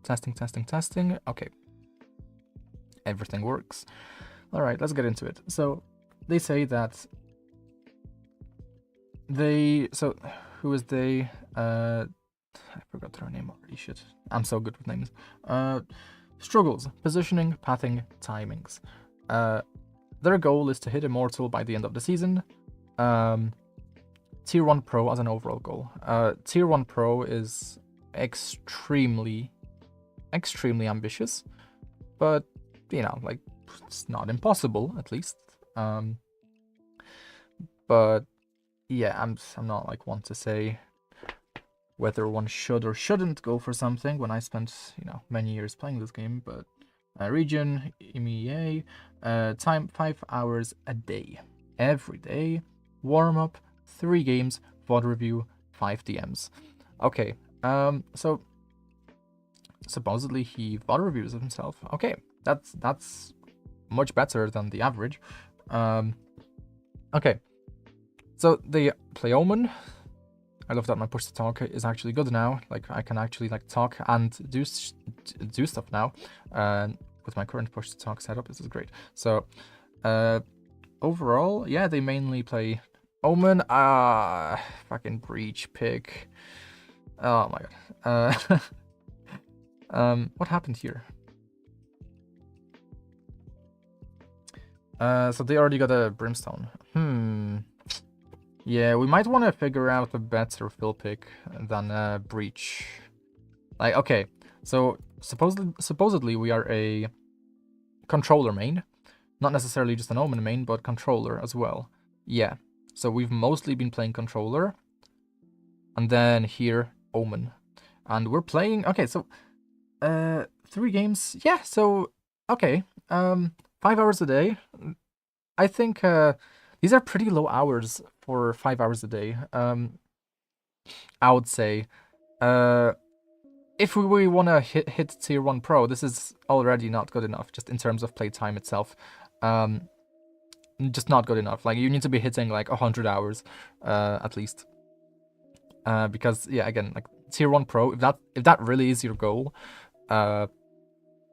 Testing. Okay. Everything works. Alright, let's get into it. So, they say that so, who is they? I forgot her name already, shit. I'm so good with names. Struggles, positioning, pathing, timings. Their goal is to hit Immortal by the end of the season. Tier 1 Pro as an overall goal. Tier 1 Pro is extremely ambitious, but, you know, like, it's not impossible, at least. But, yeah, I'm not, like, one to say whether one should or shouldn't go for something when I spent, you know, many years playing this game, but region, EMEA, time 5 hours a day. Every day, warm-up, 3 games, VOD review, 5 DMs. Okay, so supposedly he VOD reviews himself. Okay, that's much better than the average. Okay, so they play Omen. I love that my push to talk is actually good now. Like, I can actually like talk and do stuff now. With my current push to talk setup, this is great. So, overall, yeah, they mainly play Omen. Fucking Breach pick. Oh my god. What happened here? So they already got a Brimstone. Yeah, we might want to figure out a better fill pick than Breach. Like, okay, so supposedly we are a controller main. Not necessarily just an Omen main, but controller as well. Yeah, so we've mostly been playing controller. And then here, Omen. And we're playing, okay, so 3 games. Yeah, so, okay, 5 hours a day. I think these are pretty low hours for 5 hours a day. I would say, if we want to hit Tier 1 Pro, this is already not good enough, just in terms of playtime itself. Just not good enough. Like, you need to be hitting like 100 hours, at least. Because, yeah, again, like, Tier 1 Pro, if that really is your goal,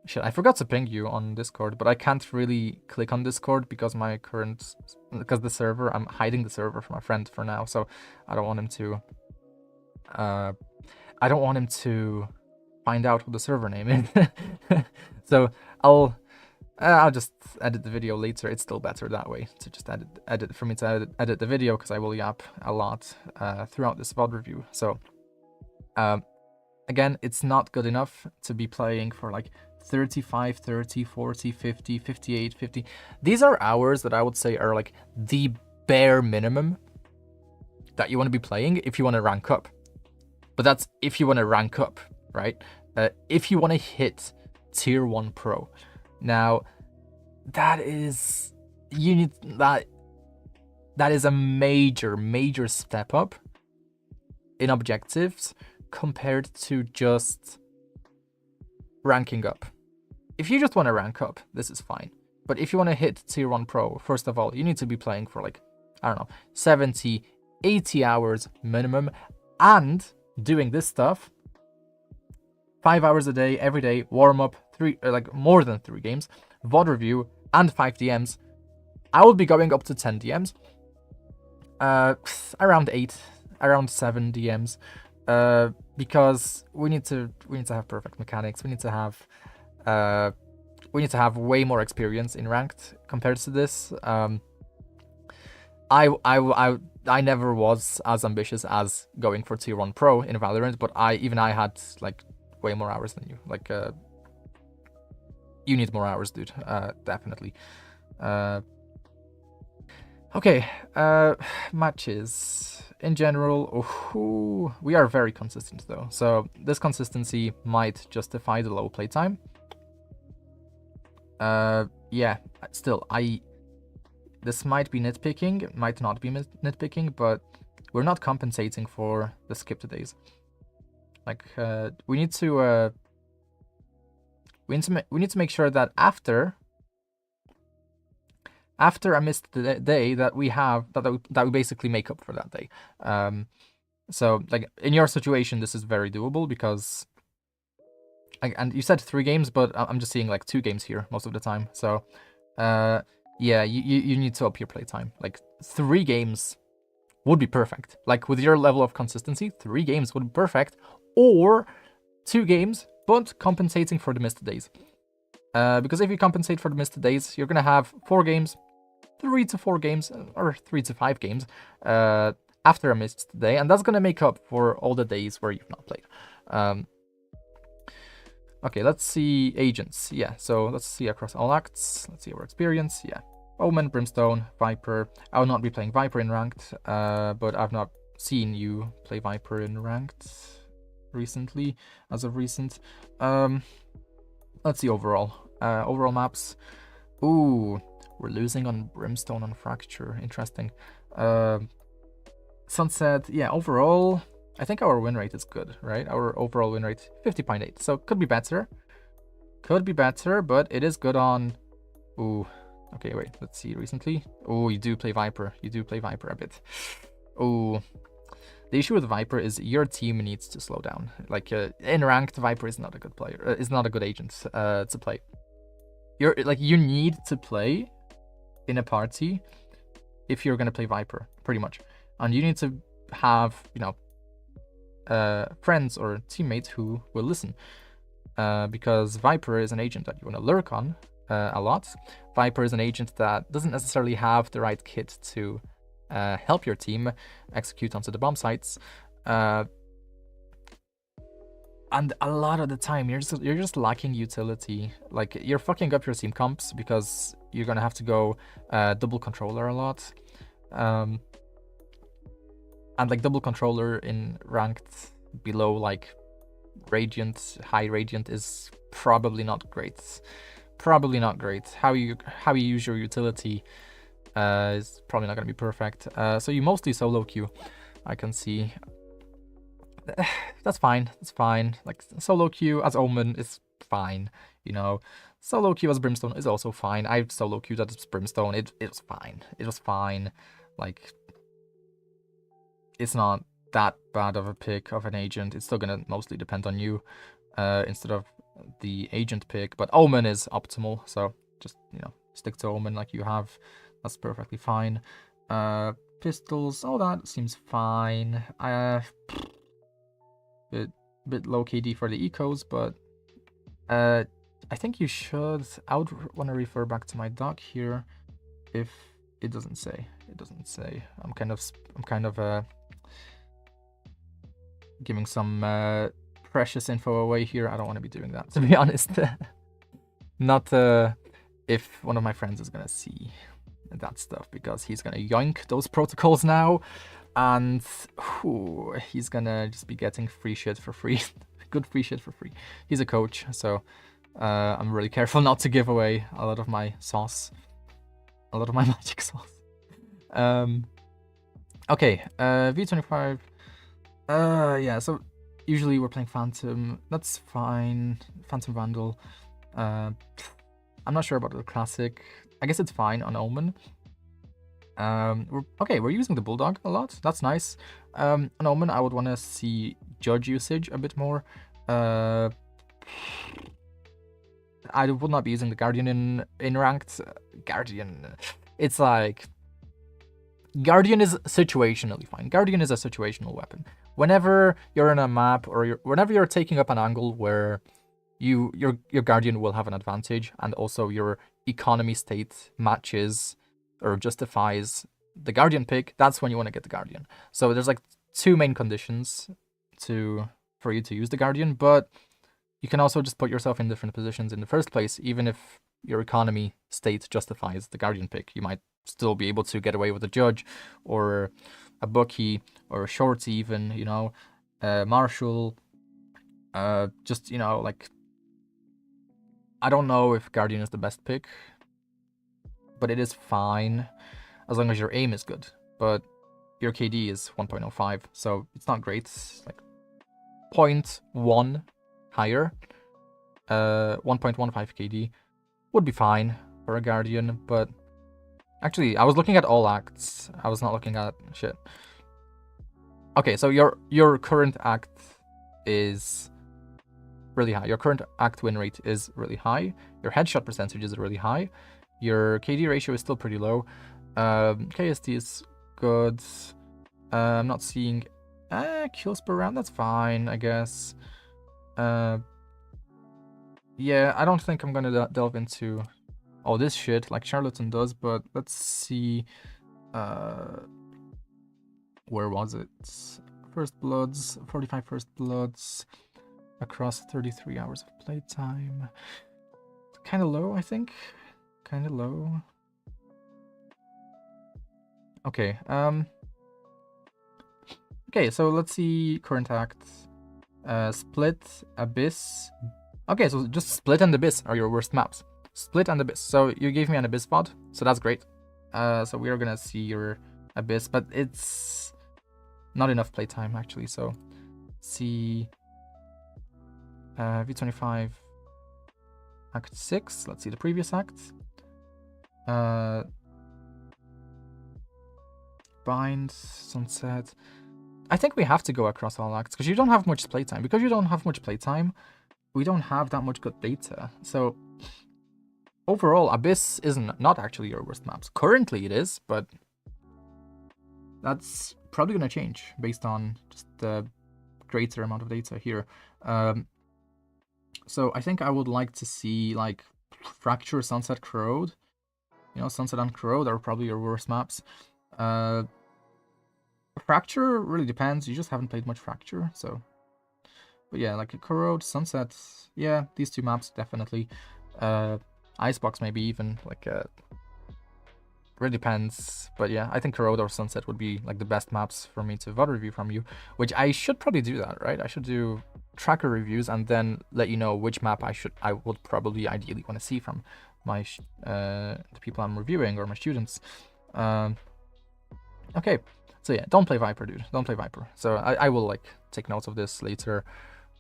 shit, I forgot to ping you on Discord, but I can't really click on Discord because the server, I'm hiding the server from my friend for now, so I don't want him to find out what the server name is. So I'll just edit the video later. It's still better that way to just edit the video, because I will yap a lot throughout this VOD review. So again, it's not good enough to be playing for like 35, 30, 40, 50, 58, 50. These are hours that I would say are like the bare minimum that you want to be playing if you want to rank up. But that's if you want to rank up, right? If you want to hit Tier 1 Pro. Now, that is a major step up in objectives compared to just ranking up. If you just want to rank up, this is fine. But if you want to hit Tier 1 Pro, first of all, you need to be playing for like, I don't know, 70, 80 hours minimum, and doing this stuff 5 hours a day, every day, warm up, more than 3 games, VOD review, and 5 DMs. I will be going up to 10 DMs. Around 8, around 7 DMs. Because we need to have perfect mechanics. We need to have way more experience in ranked compared to this. I never was as ambitious as going for Tier 1 Pro in Valorant, but I had like way more hours than you. Like, you need more hours, dude. Definitely. Okay, matches. In general, we are very consistent though. So this consistency might justify the low playtime. Yeah, still, this might be nitpicking, it might not be nitpicking, but we're not compensating for the skipped days. Like, we need to make sure that after a missed day that we basically make up for that day. So like in your situation, this is very doable because And you said 3 games, but I'm just seeing like 2 games here most of the time. So, yeah, you need to up your playtime. Like 3 games would be perfect. Like with your level of consistency, 3 games would be perfect, or 2 games, but compensating for the missed days. Because if you compensate for the missed days, you're gonna have 4 games, 3 to 4 games, or 3 to 5 games after a missed day, and that's gonna make up for all the days where you've not played. Okay, let's see agents. Yeah, so let's see across all acts. Let's see our experience. Yeah, Omen, Brimstone, Viper. I will not be playing Viper in ranked, but I've not seen you play Viper in ranked recently, as of recent. Let's see overall. Overall maps. Ooh, we're losing on Brimstone on Fracture. Interesting. Sunset. Yeah, overall, I think our win rate is good, right? Our overall win rate, 50.8. So could be better. Could be better, but it is good on... Ooh. Okay, wait. Let's see recently. Oh, you do play Viper. You do play Viper a bit. Ooh. The issue with Viper is your team needs to slow down. Like, in ranked, Viper is not a good player. Is not a good agent to play. You need to play in a party if you're gonna play Viper, pretty much. And you need to have, you know, friends or teammates who will listen, because Viper is an agent that you want to lurk on a lot. Viper is an agent that doesn't necessarily have the right kit to help your team execute onto the bomb sites, and a lot of the time you're just lacking utility. Like, you're fucking up your team comps because you're gonna have to go double controller a lot, and like double controller in ranked below like Radiant, high Radiant is probably not great. Probably not great. How you use your utility is probably not gonna be perfect. So you mostly solo queue, I can see. That's fine. That's fine. Like, solo queue as Omen is fine. You know, solo queue as Brimstone is also fine. I've solo queued as Brimstone. It was fine. It was fine. Like, it's not that bad of a pick of an agent. It's still gonna mostly depend on you instead of the agent pick. But Omen is optimal, so just, you know, stick to Omen like you have. That's perfectly fine. Pistols, all that seems fine. Bit low KD for the ecos, but I think you should. I would want to refer back to my doc here if it doesn't say. It doesn't say. I'm kind of giving some precious info away here. I don't want to be doing that, to be honest. Not if one of my friends is gonna see that stuff, because he's gonna yoink those protocols now, and he's gonna just be getting free shit for free. Good free shit for free. He's a coach, so I'm really careful not to give away a lot of my sauce, a lot of my magic sauce. Okay, V25. Yeah, so usually we're playing Phantom. That's fine. Phantom Vandal. I'm not sure about the classic. I guess it's fine on Omen. We're using the Bulldog a lot. That's nice. On Omen, I would want to see Judge usage a bit more. I would not be using the Guardian in ranked. Guardian, it's like... Guardian is situationally fine. Guardian is a situational weapon. Whenever you're in a map, or whenever you're taking up an angle where your Guardian will have an advantage, and also your economy state matches or justifies the Guardian pick, that's when you want to get the Guardian. So there's like 2 main conditions for you to use the Guardian, but you can also just put yourself in different positions in the first place. Even if your economy state justifies the Guardian pick, you might still be able to get away with a Judge, or a Bucky, or a Shorty even, you know, Marshall. Just, you know, like, I don't know if Guardian is the best pick, but it is fine as long as your aim is good. But your KD is 1.05, so it's not great. It's like 0.1 higher. 1.15 KD would be fine for a Guardian, but actually, I was looking at all acts. I was not looking at shit. Okay, so your current act is really high. Your current act win rate is really high. Your headshot percentage is really high. Your KD ratio is still pretty low. KST is good. I'm not seeing kills per round. That's fine, I guess. Yeah, I don't think I'm gonna delve into all this shit like Charlatan does, but let's see. Where was it? First Bloods, 45 First Bloods across 33 hours of playtime. Kind of low, I think. Kind of low. Okay. Okay, so let's see current acts. Split, Abyss. Okay, so just Split and Abyss are your worst maps. Split and Abyss. So you gave me an Abyss VOD, so that's great. So we are gonna see your Abyss, but it's not enough playtime actually. So see V25 Act 6. Let's see the previous act. Bind, Sunset. I think we have to go across all acts because you don't have much playtime. Because you don't have much playtime, we don't have that much good data. So overall, Abyss is not actually your worst maps. Currently it is, but that's probably going to change based on just the greater amount of data here. So I think I would like to see like Fracture, Sunset, Corrode. You know, Sunset and Corrode are probably your worst maps. Fracture really depends. You just haven't played much Fracture, so. But yeah, like Corrode, Sunset, yeah, these two maps definitely. Icebox maybe even, like, really depends. But yeah, I think Corrode or Sunset would be like the best maps for me to VOD review from you, which I should probably do that, right? I should do tracker reviews and then let you know which map I would probably ideally want to see from my the people I'm reviewing or my students. Okay, so yeah, don't play Viper, dude. Don't play Viper. So I will like take notes of this later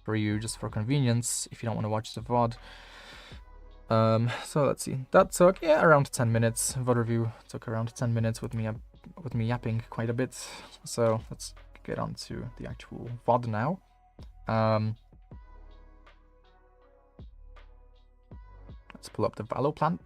for you just for convenience if you don't want to watch the VOD. So let's see. That took around 10 minutes. VOD review took around 10 minutes with me yapping quite a bit. So let's get on to the actual VOD now. Let's pull up the Valo plant.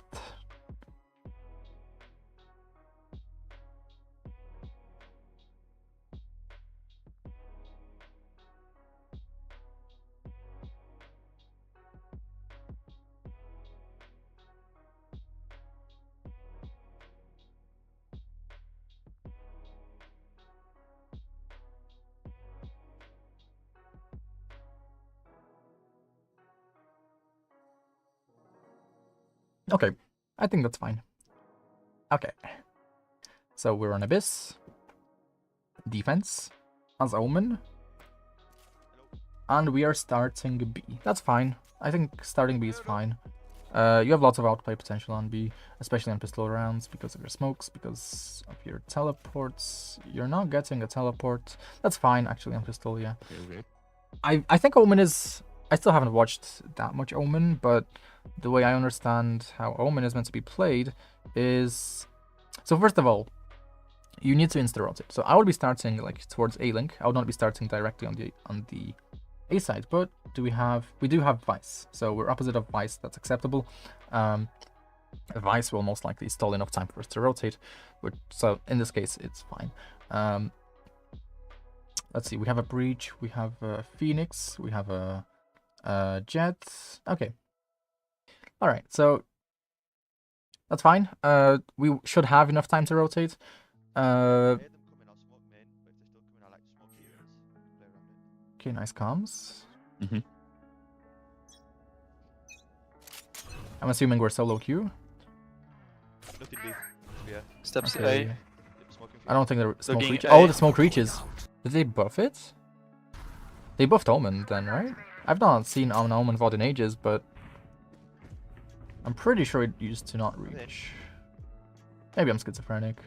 Okay, I think that's fine. Okay, so we're on Abyss, defense, as Omen, and we are starting B. That's fine. I think starting B is fine. You have lots of outplay potential on B, especially on pistol rounds because of your smokes, because of your teleports. You're not getting a teleport. That's fine, actually, on pistol, yeah. Okay. I think Omen is... I still haven't watched that much Omen, but the way I understand how Omen is meant to be played is... So first of all, you need to insta-rotate. So I would be starting like towards A-Link. I would not be starting directly on the A side, but we do have Vice. So we're opposite of Vice, that's acceptable. Vice will most likely stall enough time for us to rotate, so in this case it's fine. Let's see, we have a Breach, we have a Phoenix, we have a Jet. Okay. Alright, so that's fine. We should have enough time to rotate. Okay, nice comms. I'm assuming we're solo queue. Steps Okay. A. I don't think the smoke Looking reach. A. Oh, the smoke reaches. Did they buff it? They buffed Omen then, right? I've not seen an Omen VOD in ages, but I'm pretty sure it used to not reach. Maybe I'm schizophrenic.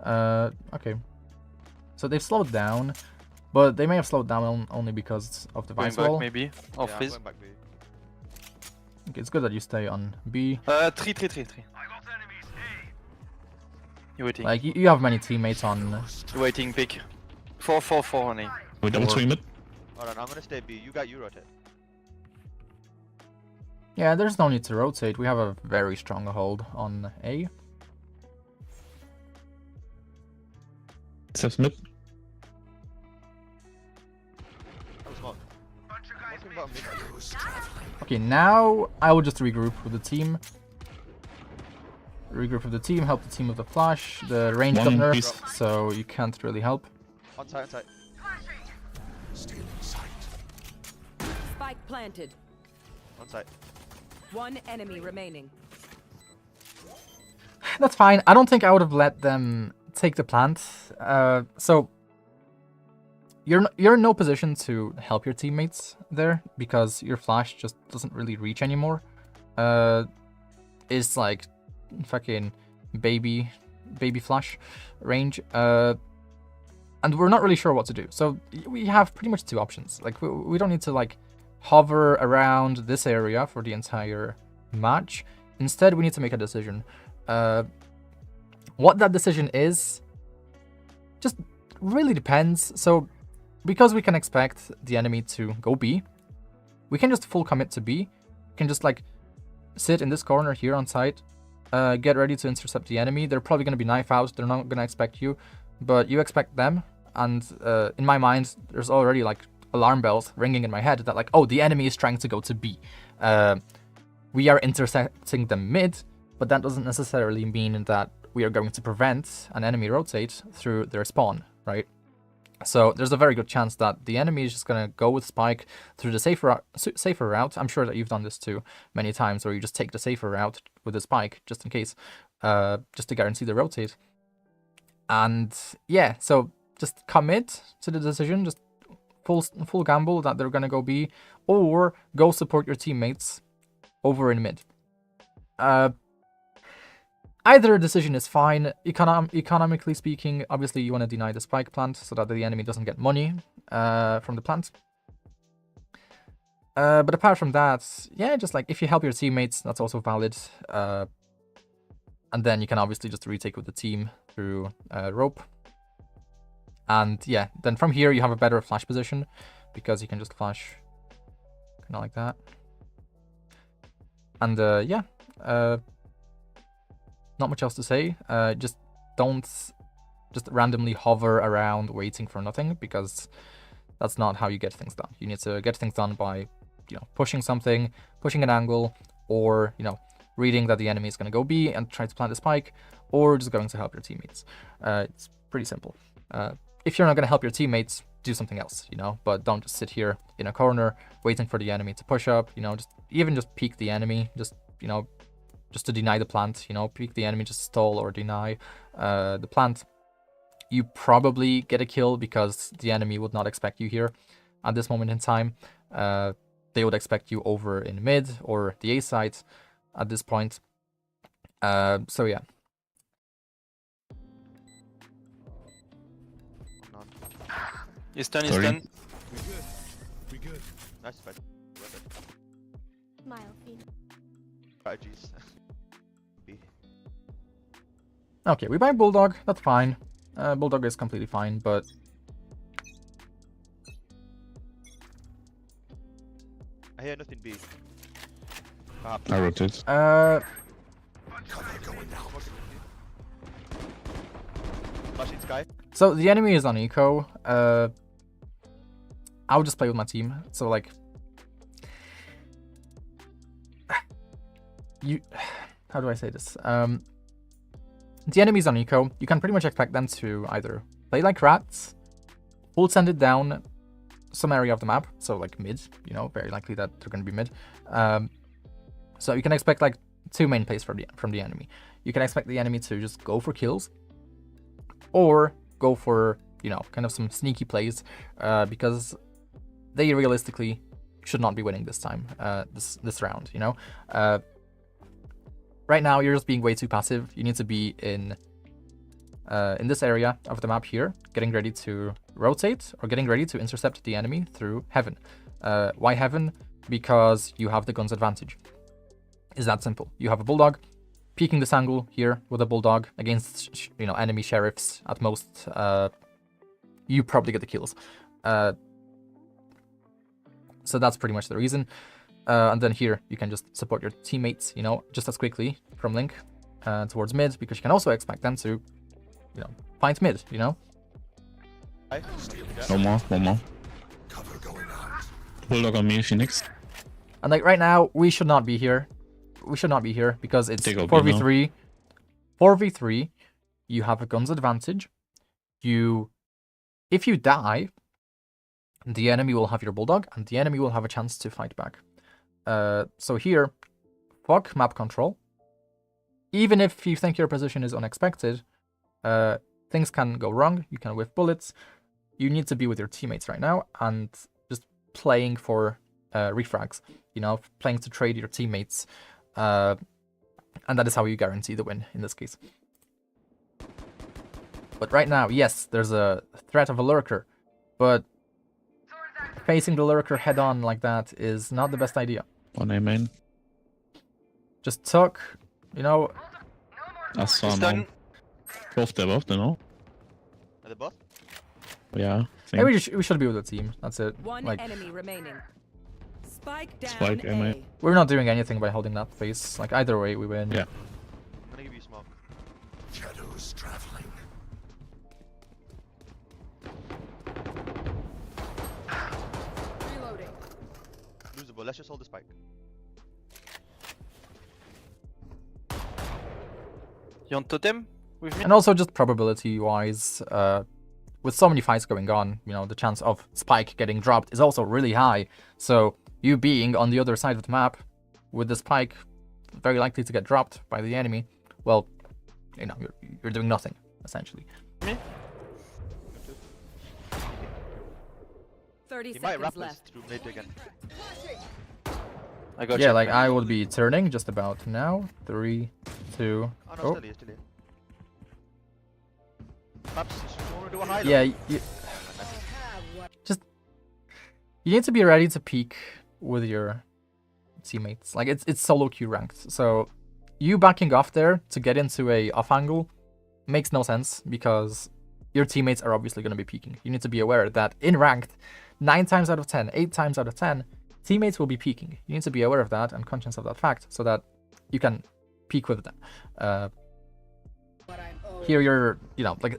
Okay. So they've slowed down, but they may have slowed down only because of the Going Vice back wall. maybe. Off his. Okay, it's good that you stay on B. 3. You're waiting. Like, you have many teammates on... You're waiting, pick. 4, honey. We don't swing it. Hold on, I'm gonna stay B. You got you rotate. Yeah, there's no need to rotate. We have a very strong hold on A. Steps mid. Okay, now I will just regroup with the team. Regroup with the team, help the team with the flash. The range got nerfed, so you can't really help. On site, on site. Spike planted. On site. One enemy remaining. That's fine. I don't think I would have let them take the plant. So you're in no position to help your teammates there because your flash just doesn't really reach anymore. It's like fucking baby flash range. And we're not really sure what to do. So we have pretty much two options. Like we don't need to like hover around this area for the entire match. Instead, we need to make a decision. What that decision is just really depends. So because we can expect the enemy to go B, we can just full commit to B. We can just like sit in this corner here on site, get ready to intercept the enemy. They're probably going to be knife out. They're not going to expect you, but you expect them. And in my mind, there's already like alarm bells ringing in my head that like, oh, the enemy is trying to go to B. We are intercepting them mid, but that doesn't necessarily mean that we are going to prevent an enemy rotate through their spawn, right? So there's a very good chance that the enemy is just going to go with Spike through the safer route. I'm sure that you've done this too many times, where you just take the safer route with the Spike, just in case, just to guarantee the rotate. And yeah, so just commit to the decision, just full gamble that they're going to go B, or go support your teammates over in mid. Either decision is fine. Economically speaking, obviously you want to deny the spike plant so that the enemy doesn't get money from the plant. But apart from that, yeah, just like if you help your teammates, that's also valid. And then you can obviously just retake with the team through rope. And yeah, then from here you have a better flash position because you can just flash kind of like that. And yeah, not much else to say. Just don't just randomly hover around waiting for nothing, because that's not how you get things done. You need to get things done by, you know, pushing something, pushing an angle, or, you know, reading that the enemy is going to go B and try to plant a spike, or just going to help your teammates. It's pretty simple. If you're not going to help your teammates, do something else, you know, but don't just sit here in a corner waiting for the enemy to push up, you know, just peek the enemy, just, you know, just to deny the plant, you know, peek the enemy, just stall or deny the plant. You probably get a kill because the enemy would not expect you here at this moment in time. They would expect you over in mid or the A site at this point. So yeah. He's done, he's done. We good. Nice fight. Smile, Phoenix. Strategies. Okay, we buy Bulldog, that's fine. Bulldog is completely fine, but... I hear nothing B. I rotate. Flashing sky. So the enemy is on eco. I'll just play with my team. So like, how do I say this? The enemy's on eco. You can pretty much expect them to either play like rats, full send it down some area of the map, so like mid. You know, very likely that they're going to be mid. So you can expect like two main plays from the enemy. You can expect the enemy to just go for kills, or go for, you know, kind of some sneaky plays, because they realistically should not be winning this time, this round, you know. Right now you're just being way too passive. You need to be in this area of the map here, getting ready to rotate or getting ready to intercept the enemy through heaven. Why heaven? Because you have the guns advantage. It's that simple. You have a bulldog peeking this angle here with a bulldog against, you know, enemy sheriffs at most. You probably get the kills. So that's pretty much the reason. And then here, you can just support your teammates, you know, just as quickly from Link towards mid, because you can also expect them to, you know, find mid, you know? No more, one more. Bulldog on me, Phoenix. And like right now, we should not be here. We should not be here because it's Take OP 4v3. 4v3, you have a guns advantage. If you die, the enemy will have your Bulldog, and the enemy will have a chance to fight back. So here, fuck map control. Even if you think your position is unexpected, things can go wrong. You can whiff bullets. You need to be with your teammates right now and just playing for refrags. You know, playing to trade your teammates. And that is how you guarantee the win in this case. But right now, yes, there's a threat of a lurker, but facing the lurker head on like that is not the best idea. One A main. Just tuck, you know. I saw He's no. done. Both there, both, no? Are they both? Yeah. I think. Maybe we should be with the team. That's it. One Like, enemy remaining. Spike down Spike, A. MA. we're not doing anything by holding that face. Like, either way, we win. Yeah. I'm gonna give you smoke. Shadows traveling. Reloading. Losable. Let's just hold the spike. You want totem with me? And also, just probability-wise, with so many fights going on, you know, the chance of Spike getting dropped is also really high. So, you being on the other side of the map, with the Spike very likely to get dropped by the enemy, well, you know, you're doing nothing, essentially. 30 He might seconds wrap us left. through mid again. I got Yeah, you. like, I will be turning just about now. 3, 2... Oh no, Oh. still here, still here. Perhaps you wanna do a high Yeah, you need to be ready to peek with your teammates. Like, it's solo queue ranked, so you backing off there to get into a off angle makes no sense because your teammates are obviously going to be peeking. You need to be aware that in ranked, 9 times out of 10, 8 times out of 10, teammates will be peeking. You need to be aware of that and conscious of that fact so that you can peek with them. Here you're, you know, like,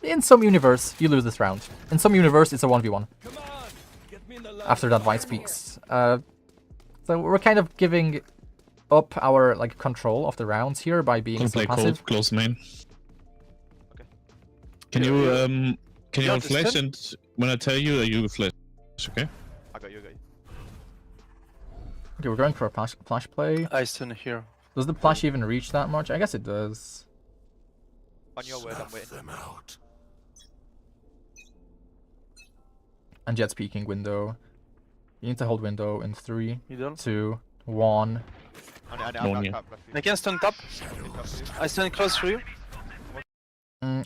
in some universe, you lose this round. In some universe, it's a 1v1. After that Vice peaks. So we're kind of giving up our, like, control of the rounds here by being Gonna so play passive. cold, close main. Okay. Can you You hold flash, understand? and when I tell you, you flash, okay? I got you, I got you. Okay, we're going for a flash play. I stun here. Does the flash even reach that much? I guess it does. On your word, I'm waiting. Them out. And Jet's peeking window. You need to hold window in 3, You don't? 2, 1. I'm here. I can stun top. I stun close for you.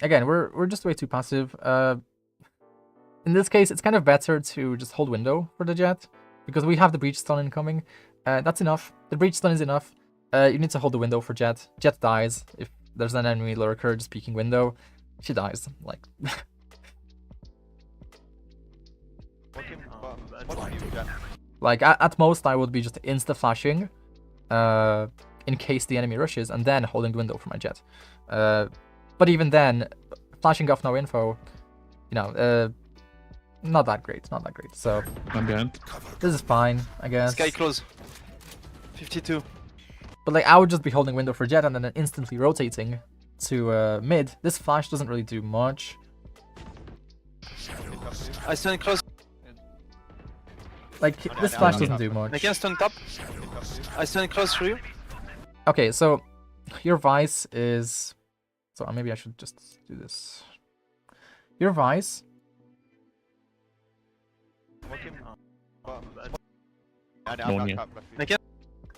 Again, we're just way too passive. In this case, it's kind of better to just hold window for the Jet, because we have the breach stun incoming. That's enough. The breach stun is enough. You need to hold the window for Jet. Jet dies if there's an enemy lurker just peeking window. She dies. Like, like at most, I would be just insta flashing, in case the enemy rushes, and then holding the window for my Jet. But even then, flashing off no info, you know, not that great, not that great. So I'm behind. this is fine, I guess. Sky close. 52. But like, I would just be holding window for Jet and then instantly rotating to mid. This flash doesn't really do much. I stun close. Like, this flash doesn't do much. I can stun top. I stun close for you. Okay, so your Vice is... So maybe I should just do this. Your Vice...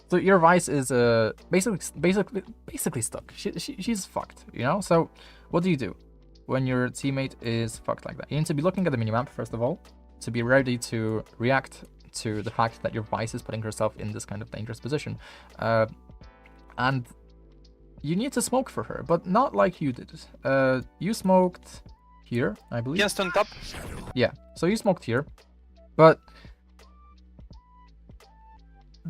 So your Vice is basically stuck. She's fucked, you know? So what do you do when your teammate is fucked like that? You need to be looking at the minimap, first of all, to be ready to react to the fact that your Vice is putting herself in this kind of dangerous position. And you need to smoke for her, but not like you did. You smoked here, I believe. Can stun top. Yeah, so you smoked here, but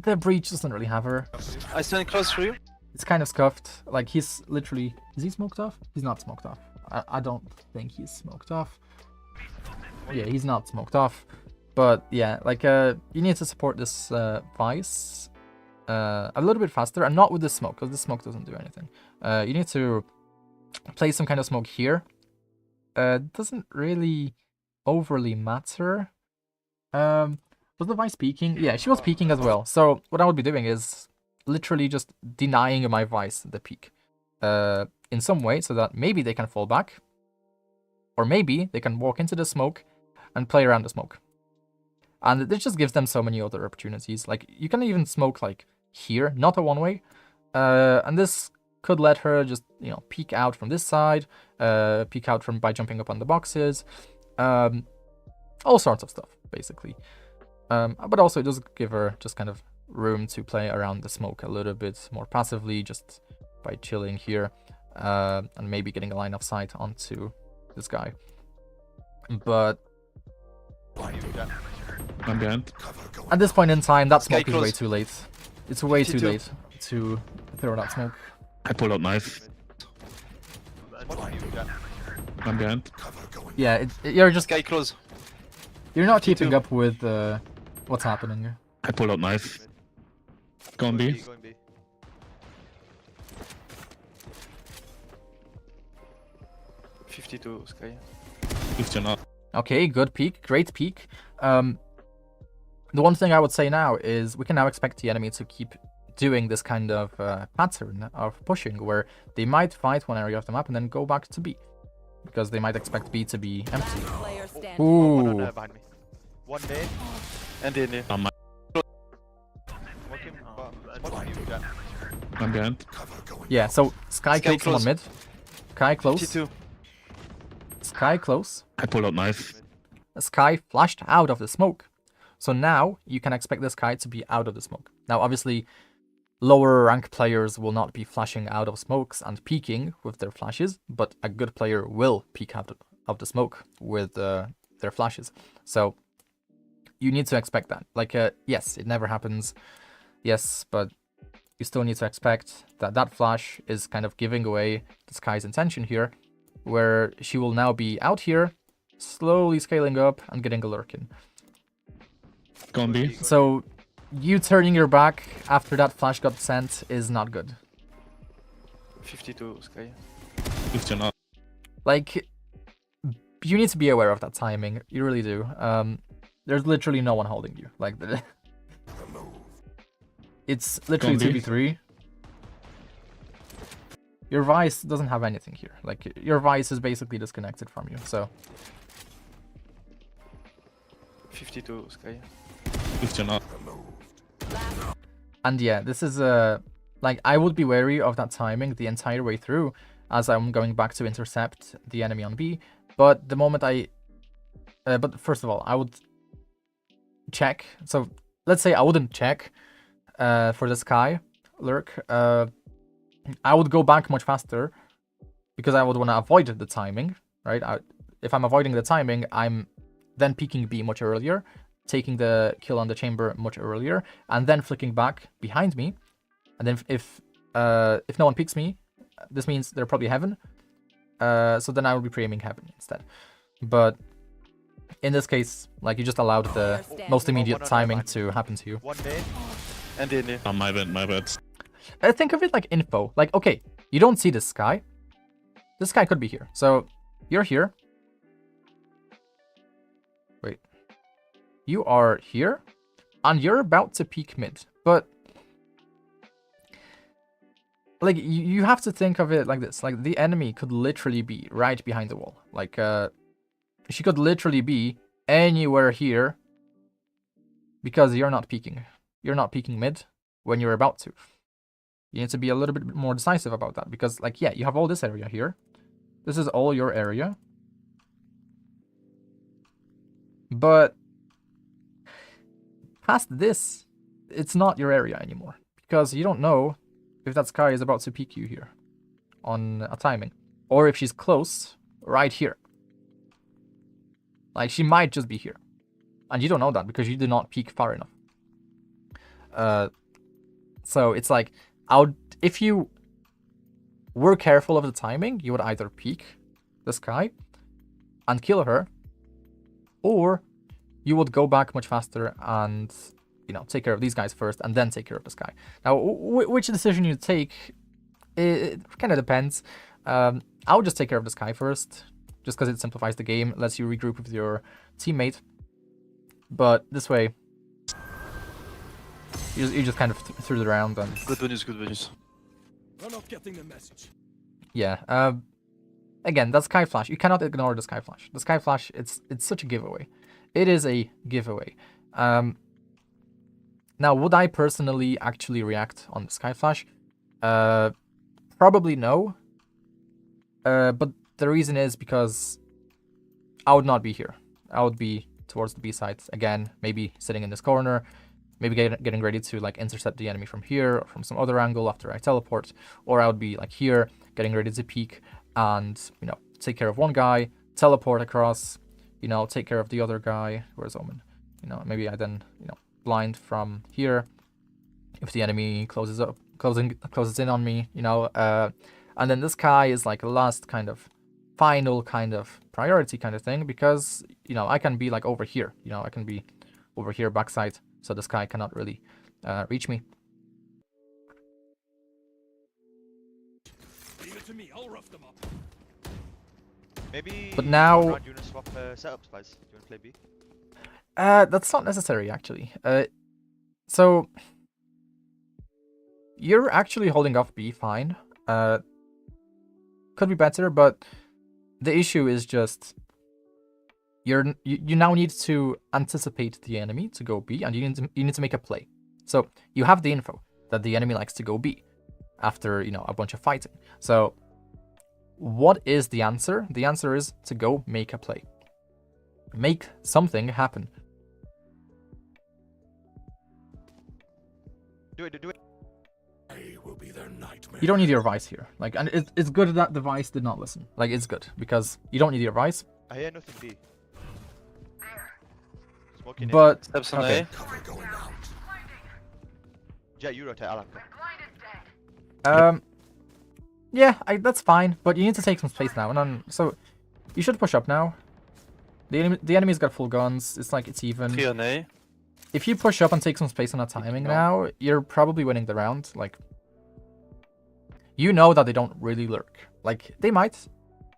the breach doesn't really have her. I stand close for you. It's kind of scuffed. Like, he's literally... Is he smoked off? He's not smoked off. I don't think he's smoked off. Yeah, he's not smoked off. But, yeah, like, you need to support this Vice a little bit faster. And not with the smoke, because the smoke doesn't do anything. You need to play some kind of smoke here. Doesn't really overly matter. Was the Vice peeking? Yeah, she was peeking as well. So, what I would be doing is literally just denying my Vice the peek in some way so that maybe they can fall back, or maybe they can walk into the smoke and play around the smoke, and it just gives them so many other opportunities. Like, you can even smoke like here, not a one-way, and this could let her just, you know, peek out from this side, peek out from by jumping up on the boxes, all sorts of stuff basically, but also it does give her just kind of room to play around the smoke a little bit more passively, just by chilling here, and maybe getting a line of sight onto this guy. But I'm behind. at this point in time, that smoke Sky is way close. too late. It's way too 52. late to throw that smoke. I pull out knife. I'm behind. Yeah, you're just Sky close. you're not 52. keeping up with what's happening. I pull out knife. Go on B. Going B. 52, Sky. 15 up. Okay, good peek, great peek. The one thing I would say now is we can now expect the enemy to keep doing this kind of pattern of pushing, where they might fight one area of the map and then go back to B, because they might expect B to be empty. Last player standing. One Ooh, behind me. One day. And in here. On my. Walking. What you got? I'm behind. yeah. So Sky Sky killed someone close. mid. Sky close. 52. Sky close. I pull out knife. Sky flashed out of the smoke. So now you can expect this Sky to be out of the smoke. Now, obviously, lower rank players will not be flashing out of smokes and peeking with their flashes, but a good player will peek out of the smoke with their flashes. So you need to expect that. Like, yes, it never happens. Yes, but you still need to expect that that flash is kind of giving away the Sky's intention here, where she will now be out here, slowly scaling up and getting a lurk in. Go on B. So you turning your back after that flash got sent is not good. 52, Sky. 15 up. Like, you need to be aware of that timing. You really do. There's literally no one holding you. Like, it's literally Gone B. 2v3. Your Vice doesn't have anything here. Like, your Vice is basically disconnected from you. So 52, Sky. 15 up. and yeah, this is like, I would be wary of that timing the entire way through, as I'm going back to intercept the enemy on B. But the moment but first of all, I would check. So let's say I wouldn't check for the Sky lurk. I would go back much faster because I would want to avoid the timing, right? If I'm avoiding the timing, I'm then peeking B much earlier, taking the kill on the chamber much earlier, and then flicking back behind me. And then if no one peeks me, this means they're probably heaven. So then I will be pre-aiming heaven instead. But in this case, like, you just allowed the most immediate timing to happen to you. One day. And in here. Oh, my bad, my bad. Think of it like info. Like, okay, you don't see this Sky. This Sky could be here. So you're here. Wait. You are here, and you're about to peek mid. But like, you have to think of it like this. Like, the enemy could literally be right behind the wall. Like, she could literally be anywhere here because you're not peeking. You're not peeking mid when you're about to. You need to be a little bit more decisive about that, because, like, yeah, you have all this area here. This is all your area. But past this, it's not your area anymore, because you don't know if that Sky is about to peek you here on a timing, or if she's close right here. Like, she might just be here, and you don't know that because you did not peek far enough. So it's like, if you were careful of the timing, you would either peek the sky and kill her, or you would go back much faster and, you know, take care of these guys first and then take care of the sky. Now, which decision you take, it kind of depends. I would just take care of the sky first, just because it simplifies the game, lets you regroup with your teammate. But this way, you just kind of threw the round and... Good news, good news. We're not getting the message. Yeah, again, that Sky Flash, you cannot ignore the Sky Flash. The Sky Flash, it's such a giveaway. It is a giveaway. Now, would I personally actually react on the Sky Flash? Probably no. But the reason is because I would not be here. I would be towards the B side again, maybe sitting in this corner, maybe getting ready to like intercept the enemy from here or from some other angle after I teleport, or I would be like here, getting ready to peek and, you know, take care of one guy, teleport across, you know, take care of the other guy. Where's Omen? You know, maybe I then, you know, blind from here if the enemy closes in on me, you know, and then this guy is like a last kind of final kind of priority kind of thing, because, you know, I can be like over here, you know, I can be over here backside, so this guy cannot really reach me. Leave it to me, I'll rough them up. Maybe. But now- Do you want to swap setups, guys? Do you want to play B? That's not necessary, actually. So you're actually holding off B fine. Could be better, but the issue is just you now need to anticipate the enemy to go B, and you need to make a play. So you have the info that the enemy likes to go B after, you know, a bunch of fighting. So what is the answer? The answer is to go make a play. Make something happen. Do it, do it. I will be their nightmare. You don't need your vice here. Like, and it's good that the vice did not listen. Like, it's good because you don't need your vice. I hear nothing B. Smoking in. But Steps on okay. A. Cover going out. Jet, you rotate, I'll have Yeah, that's fine. But you need to take some space now, and then so you should push up now. The enemy's got full guns. It's like it's even. 3 on A. If you push up and take some space on that timing now, you're probably winning the round. Like, you know that they don't really lurk. Like, they might,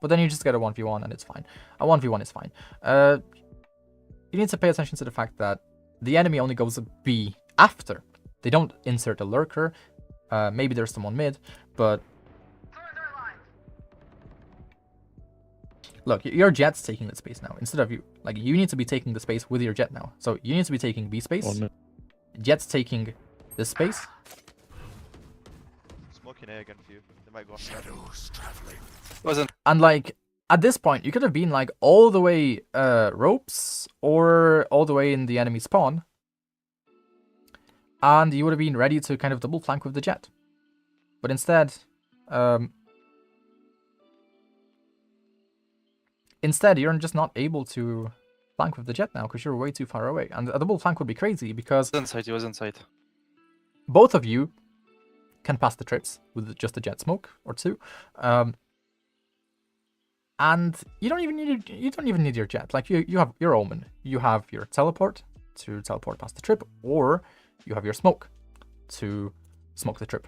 but then you just get a 1v1 and it's fine. A 1v1 is fine. You need to pay attention to the fact that the enemy only goes B after. They don't insert a lurker. Maybe there's someone mid, but... Look, your jet's taking the space now. Instead of you, like, you need to be taking the space with your jet now. So you need to be taking B space. One minute. Jet's taking this space. smoking A again for you. They might go on. Shadows traveling. Wasn't. And like, at this point, you could have been like all the way ropes or all the way in the enemy spawn. And you would have been ready to kind of double flank with the jet. But instead, you're just not able to flank with the jet now because you're way too far away. And a double flank would be crazy because He was inside. both of you can pass the trips with just a jet smoke or two. And you don't even need your jet. Like you have your Omen, you have your teleport to teleport past the trip, or you have your smoke to smoke the trip.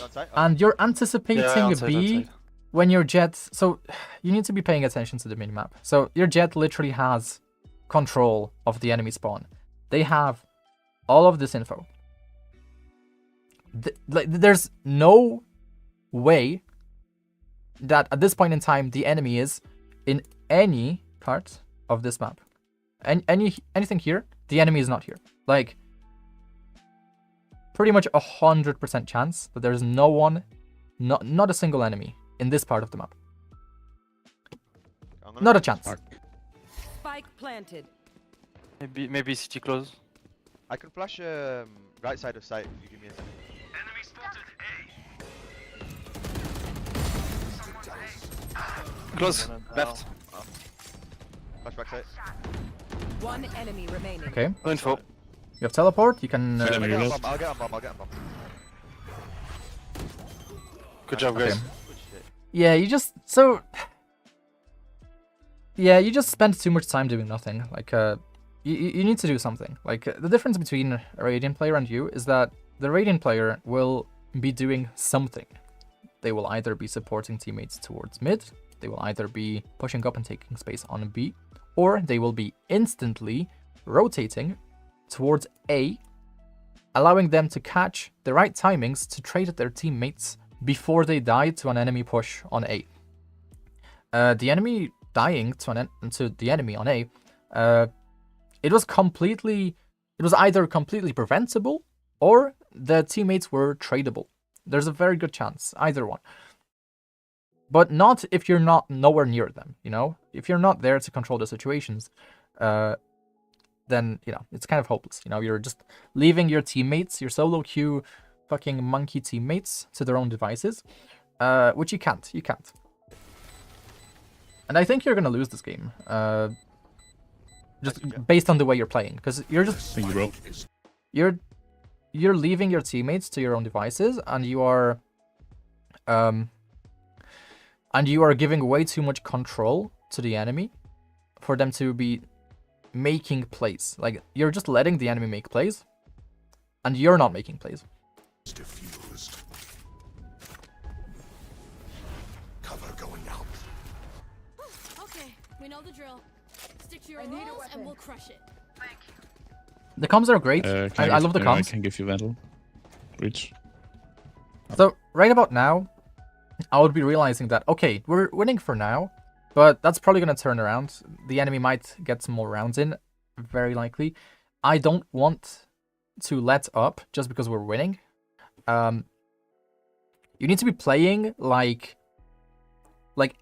Outside? And you're anticipating outside, B outside. when your jet. So you need to be paying attention to the minimap. So your jet literally has control of the enemy spawn. They have all of this info. There's no way that at this point in time the enemy is in any part of this map. Anything here, the enemy is not here. Like, pretty much 100% chance that there's no one, not a single enemy in this part of the map. Not a chance. Spike planted. Maybe city close. I can flash right side of sight if you give me a second. Close. Left. Flash back sight. One enemy remaining. Okay. No info. You have teleport. You can. Wait, I'll me get on reload. bomb. I'll get on bomb. I'll get on bomb. Good job, guys. Okay. Good shit. Yeah, you just so. Yeah, you just spend too much time doing nothing. Like, you need to do something. Like, the difference between a Radiant player and you is that the Radiant player will be doing something. They will either be supporting teammates towards mid, they will either be pushing up and taking space on B, or they will be instantly rotating towards A, allowing them to catch the right timings to trade at their teammates before they die to an enemy push on A. The enemy dying to the enemy on A, it was either completely preventable or the teammates were tradable. There's a very good chance, either one. But not if you're not nowhere near them, you know? If you're not there to control the situations, then, you know, it's kind of hopeless. You know, you're just leaving your teammates, your solo queue fucking monkey teammates to their own devices, which you can't. You can't. And I think you're gonna lose this game, just based on the way you're playing, because you're just Thank you, bro. you're leaving your teammates to your own devices, and you are giving way too much control to the enemy for them to be making plays. Like, you're just letting the enemy make plays, and you're not making plays. Diffused. Cover going out. Okay, we know the drill. Stick to your roles and we'll crush it. The comms are great. I love the I comms. can give you Vandal. Reach. So right about now, I would be realizing that, okay, we're winning for now, but that's probably going to turn around. The enemy might get some more rounds in, very likely. I don't want to let up just because we're winning. You need to be playing like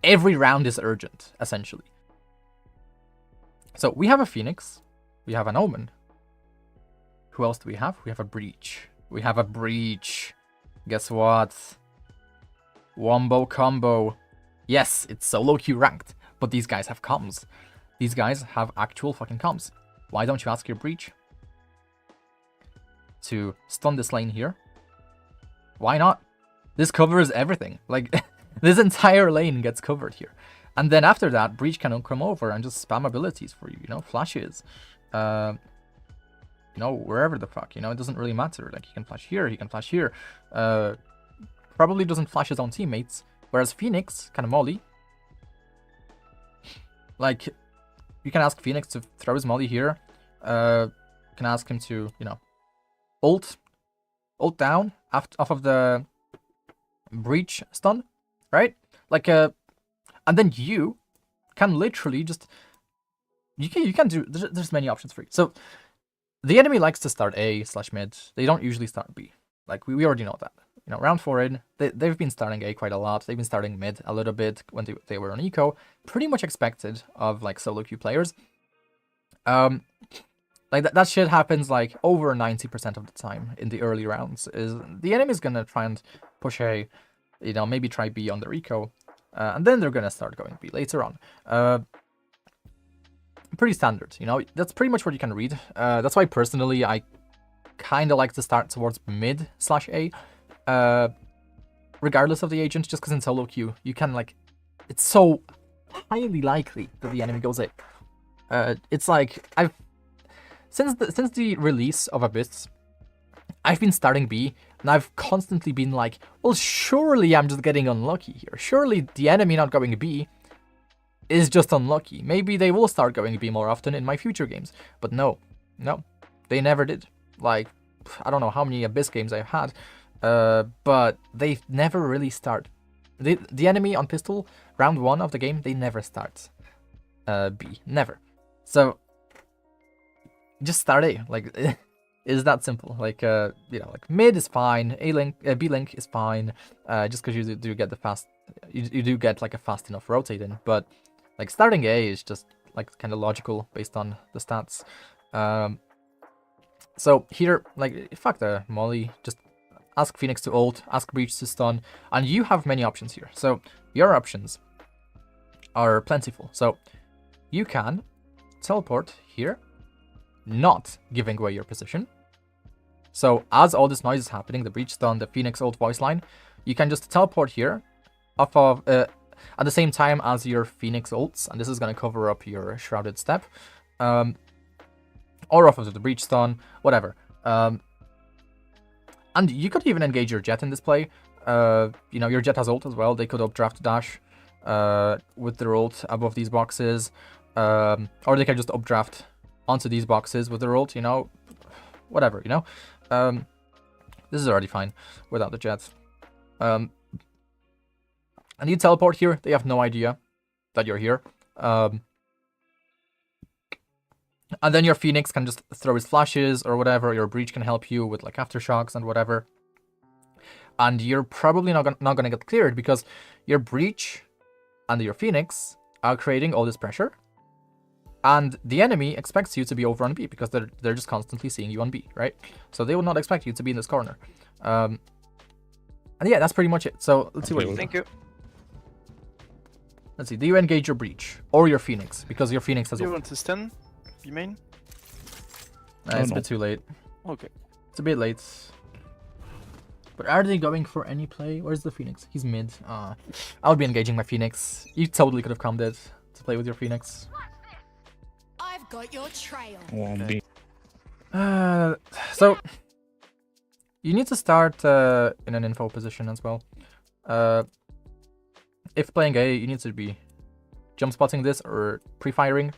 every round is urgent, essentially. So we have a Phoenix, we have an Omen. Who else do we have? We have a Breach. We have a Breach. Guess what? Wombo combo. Yes, it's solo queue ranked, but these guys have comms. These guys have actual fucking comms. Why don't you ask your Breach to stun this lane here? Why not? This covers everything. Like, this entire lane gets covered here. And then after that, Breach can come over and just spam abilities for you, you know, flashes. You know, wherever the fuck, you know, it doesn't really matter. Like, he can flash here, he can flash here. Probably doesn't flash his own teammates. Whereas Phoenix can molly. Like, you can ask Phoenix to throw his molly here. You can ask him to, you know, ult down off of the Breach stun, right? Like, and then you can literally just, you can do, there's many options for you. So the enemy likes to start A/mid. They don't usually start B. Like, we already know that. You know, round 4 in, they've been starting A quite a lot. They've been starting mid a little bit when they were on eco. Pretty much expected of, like, solo queue players. Like, that shit happens, like, over 90% of the time in the early rounds. Is the enemy's gonna try and push A, you know, maybe try B on their eco. And then they're gonna start going B later on. Pretty standard, you know, that's pretty much what you can read. That's why personally I kind of like to start towards mid/A, regardless of the agent, just because in solo queue you can, like, it's so highly likely that the enemy goes A. It's like, since the release of Abyss, I've been starting B, and I've constantly been like, well, surely I'm just getting unlucky here. Surely the enemy not going B is just unlucky. Maybe they will start going B more often in my future games. But no, they never did. Like, I don't know how many Abyss games I've had, but they never really start. The enemy on pistol, round 1 of the game, they never start B. Never. So, just start A. Like, it's that simple. Like, you know, like, mid is fine, B link is fine, just because you do get the fast, you do get, like, a fast enough rotate in, but, like, starting A is just, like, kind of logical based on the stats. So here, like, fuck the molly, just ask Phoenix to ult, ask Breach to stun, and you have many options here. So your options are plentiful. So you can teleport here, not giving away your position. So as all this noise is happening, the breach stun, the Phoenix ult voice line, you can just teleport here off of at the same time as your Phoenix ults, and this is going to cover up your Shrouded Step, or off of the breach stun, whatever. And you could even engage your Jet in this play. You know, your Jet has ult as well. They could updraft dash with their ult above these boxes, or they can just updraft onto these boxes with their ult, you know, whatever, you know. This is already fine without the Jet. And you teleport here, they have no idea that you're here. And then your Phoenix can just throw his flashes or whatever, your Breach can help you with like aftershocks and whatever. And you're probably not gonna get cleared because your Breach and your Phoenix are creating all this pressure. And the enemy expects you to be over on B because they're just constantly seeing you on B, right? So they will not expect you to be in this corner. And yeah, that's pretty much it. So let's see what you do. Thank you. Let's see, do you engage your Breach or your Phoenix? Because your Phoenix has You want to stun? B main? it's a no. bit too late. Okay. It's a bit late. But are they going for any play? Where's the Phoenix? He's mid. I would be engaging my Phoenix. You totally could have come dead to play with your Phoenix. I've got your trail. Won't be. So you need to start in an info position as well. If playing A, you need to be jump spotting this or pre-firing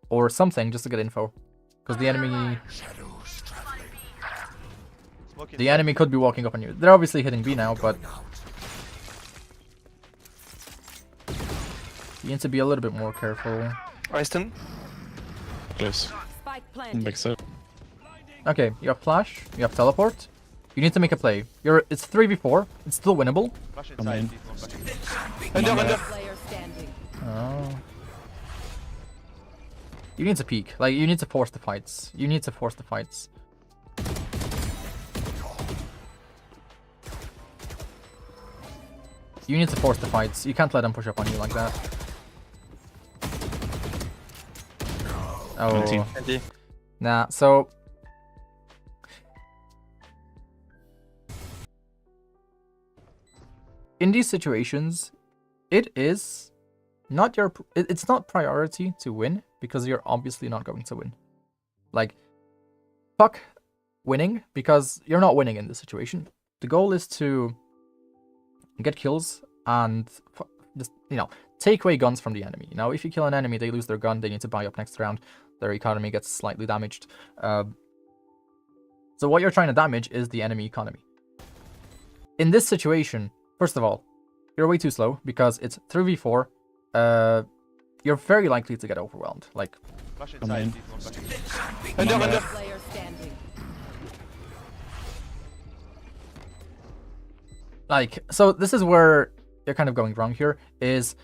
or something just to get info, because the enemy could be walking up on you. They're obviously hitting B now, but you need to be a little bit more careful. I stun. Close. Spike planted. Back side. Okay, you have flash, you have teleport. You need to make a play. It's 3v4. It's still winnable. Flash Come in. inside. Flash. Under. Player standing. Oh. You need to peek. Like, you need to force the fights. You need to force the fights. You need to force the fights. You can't let them push up on you like that. Oh. 19. Andy. Nah, so... in these situations, it is not your... It's not priority to win, because you're obviously not going to win. Like, fuck winning, because you're not winning in this situation. The goal is to get kills and just, you know, take away guns from the enemy. You know, if you kill an enemy, they lose their gun, they need to buy up next round. Their economy gets slightly damaged. So what you're trying to damage is the enemy economy. In this situation, first of all, you're way too slow because it's 3v4. You're very likely to get overwhelmed. Like, Flash Come in. inside. Flash. Under. Player standing. like, so this is where you're kind of going wrong here, is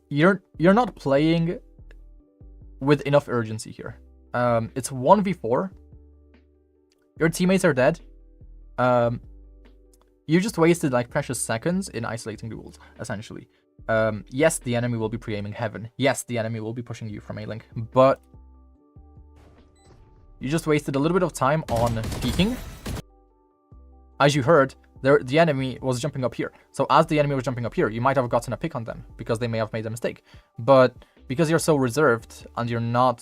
you're not playing with enough urgency here. It's 1v4. Your teammates are dead. You just wasted like precious seconds in isolating duels, essentially. Yes, the enemy will be pre-aiming heaven. Yes, the enemy will be pushing you from A-Link, but you just wasted a little bit of time on peeking. As you heard, the enemy was jumping up here. So as the enemy was jumping up here, you might have gotten a pick on them because they may have made a mistake. But because you're so reserved and you're not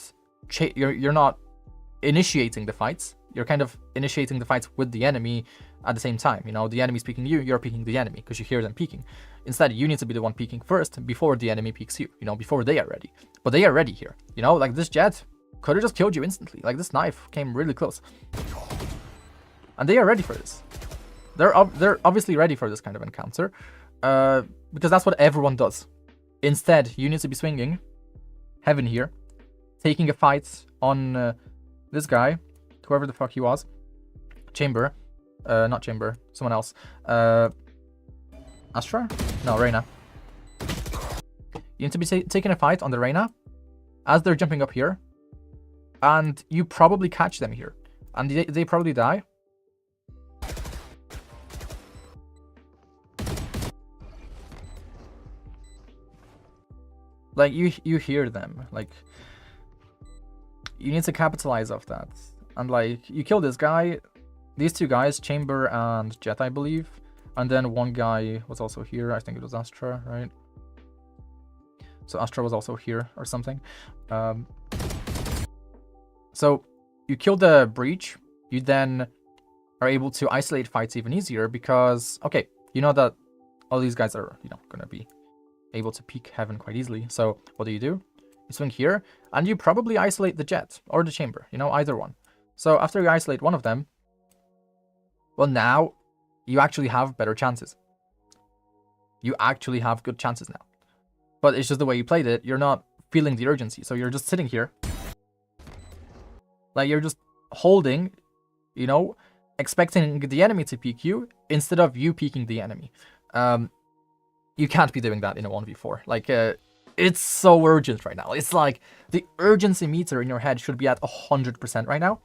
initiating the fights, you're kind of initiating the fights with the enemy at the same time. You know, the enemy's peeking you, you're peeking the enemy because you hear them peeking. Instead, you need to be the one peeking first before the enemy peeks you, you know, before they are ready. But they are ready here. You know, like this Jet could have just killed you instantly. Like this knife came really close. And they are ready for this. They're obviously ready for this kind of encounter. Because that's what everyone does. Instead, you need to be swinging heaven here, taking a fight on this guy, whoever the fuck he was. Chamber. Not Chamber, someone else. Astra? No, Reyna. You need to be taking a fight on the Reyna as they're jumping up here. And you probably catch them here. And they probably die. Like, you hear them. Like, you need to capitalize off that. And like, you kill this guy, these two guys, Chamber and Jet, I believe. And then one guy was also here. I think it was Astra, right? So Astra was also here or something. So you kill the breach. You then are able to isolate fights even easier because, okay, you know that all these guys are, you know, gonna be able to peek heaven quite easily. So what do? You swing here, and you probably isolate the Jet or the Chamber, you know, either one. So after you isolate one of them, well, now you actually have better chances. You actually have good chances now. But it's just the way you played it. You're not feeling the urgency. So you're just sitting here. Like, you're just holding, you know, expecting the enemy to peek you instead of you peeking the enemy. You can't be doing that in a 1v4. Like, it's so urgent right now. It's like the urgency meter in your head should be at 100% right now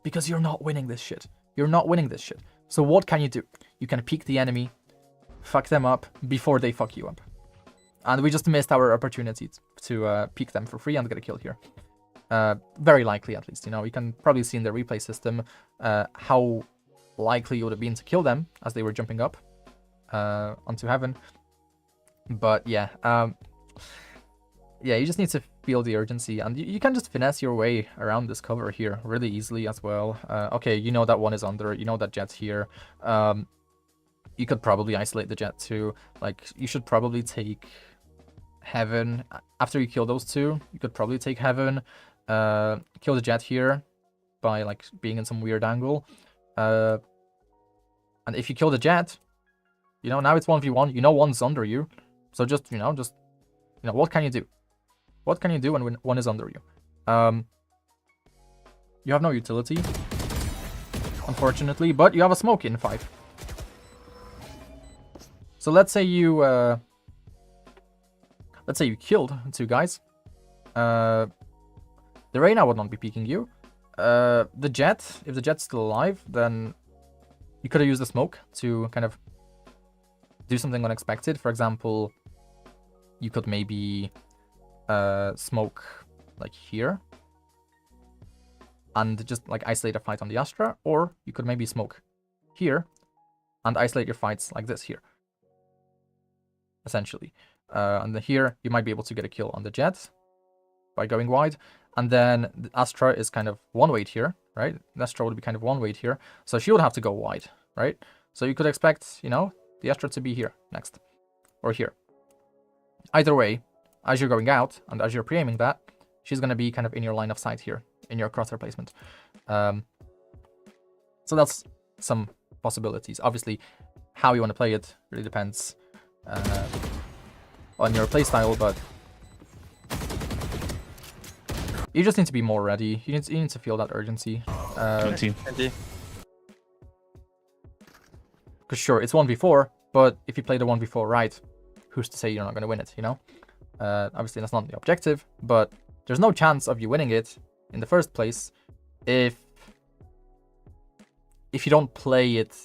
because you're not winning this shit. You're not winning this shit. So what can you do? You can peek the enemy, fuck them up before they fuck you up. And we just missed our opportunity to peek them for free and get a kill here. Very likely, at least. You know, you can probably see in the replay system how likely it would have been to kill them as they were jumping up onto heaven. But yeah, yeah, you just need to feel the urgency, and you can just finesse your way around this cover here really easily as well. Okay, you know that one is under, you know that Jet's here. You could probably isolate the Jet too. Like, you should probably take heaven. After you kill those two, you could probably take heaven, kill the Jet here by like being in some weird angle. And if you kill the Jet, you know, now it's 1v1, you know one's under you. So just, you know, what can you do? What can you do when one is under you? You have no utility, unfortunately, but you have a smoke in 5. So let's say you killed 2 guys. The Reyna would not be peeking you. The Jet, if the Jet's still alive, then you could have used the smoke to kind of do something unexpected. For example, you could maybe smoke like here and just like isolate a fight on the Astra, or you could maybe smoke here and isolate your fights like this here, essentially. And then here you might be able to get a kill on the Jet by going wide, and then the Astra is kind of one weight here, right? The Astra would be kind of one weight here, so she would have to go wide, right? So you could expect, you know, the Astra to be here next, or here. Either way, as you're going out and as you're pre-aiming that, she's going to be kind of in your line of sight here, in your crosshair placement. So that's some possibilities. Obviously, how you want to play it really depends on your playstyle, but you just need to be more ready. You need to feel that urgency. 20. Because sure, it's 1v4, but if you play the 1v4 right, who's to say you're not going to win it, you know? Obviously, that's not the objective, but there's no chance of you winning it in the first place if you don't play it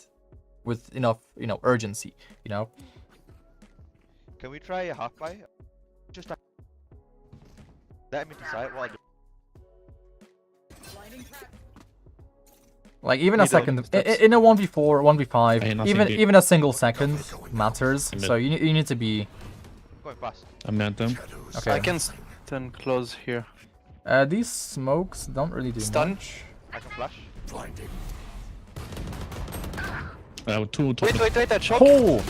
with enough, you know, urgency, you know? Can we try a half buy? Just let me decide what I do. Like, even a second, in a 1v4, 1v5, even a single second matters, so you need to be... Going fast. I'm at them. Okay. I can stand close here. These smokes don't really do Stun. much. I can flash. Blinding. Two. Wait, that shock. Oh!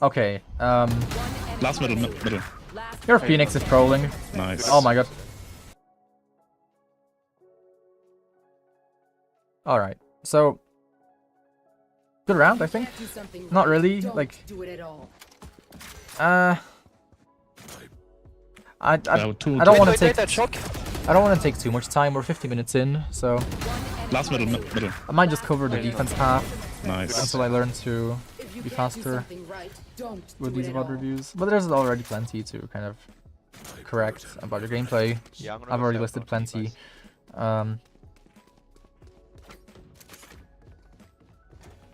Okay, Last middle. your Phoenix is trolling. Nice. Oh my god. Alright, so... good round, I think. Not really, like... I don't want to take... that shock. I don't want to take too much time. We're 50 minutes in, so... Last middle. I might just cover the defense half Nice. until I learn to be faster with these VOD reviews. But there's already plenty to kind of correct about your gameplay. Yeah, I've already listed plenty.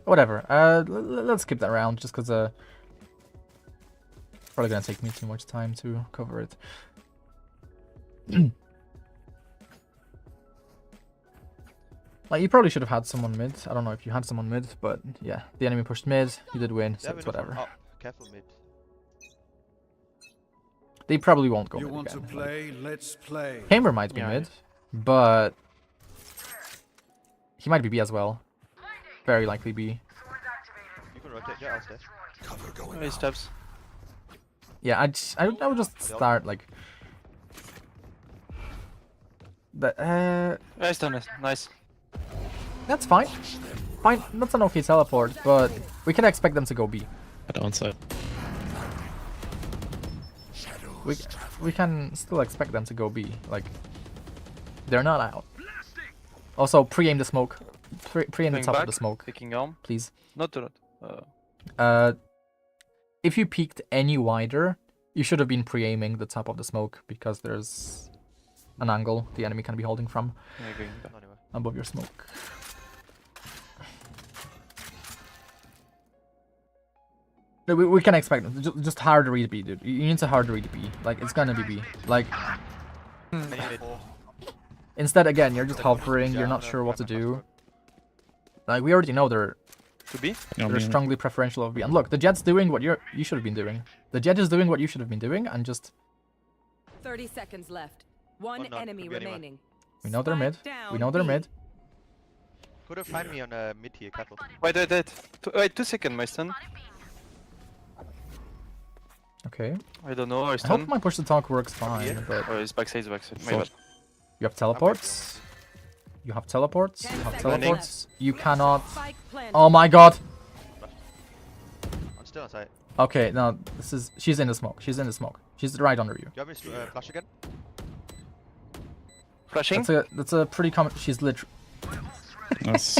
Whatever. Let's skip that round just because probably gonna take me too much time to cover it. Like, you probably should have had someone mid. I don't know if you had someone mid, but yeah, the enemy pushed mid. You did win, They so have it's enough on whatever. up. Careful mid. They probably won't go You mid want again. to play? Let's play. Chamber might be Yeah, mid, but he might be B as well. Very likely B. You can rotate. Yeah, I'll stay. Cover going Oh, he out. steps. Yeah, I would just start like. Nice, done it. Nice. That's fine. Fine, that's an okay teleport, but we can expect them to go B. At our side. We can still expect them to go B. Like, they're not out. Also, pre-aim the smoke. Pre-aim the Going top of back, the smoke, Taking on. please. Not to not. If you peeked any wider, you should have been pre-aiming the top of the smoke because there's an angle the enemy can be holding from Yeah, going back. Anyway. above your smoke. No, we can expect them. Just hard to read B, dude. You need to hard to read B. Like, it's gonna be B. Like, Many mid. instead, again, you're just hovering. You're not sure what to do. Like, we already know they're To B? Yeah, they're strongly preferential of B. And look, the Jet's doing what you should have been doing. The Jet is doing what you should have been doing, and just 30 seconds left. One no, enemy could be anyone. remaining. we know they're mid. Spike We down know they're B. mid. Could have find me on mid here, careful. Wait. Wait, 2 seconds, my stun. Okay. I don't know, I I hope stun. my push to talk works fine, here. but Oh, he's backside, My So- bad. you have teleports. You have teleports. You have 10 seconds teleports. You cannot. Spike planted. Oh my god. I'm still on site. Okay, no, this is. She's in the smoke. She's in the smoke. She's right under you. Do you want me to flash again? Flashing? That's a pretty common. She's literally. Nice.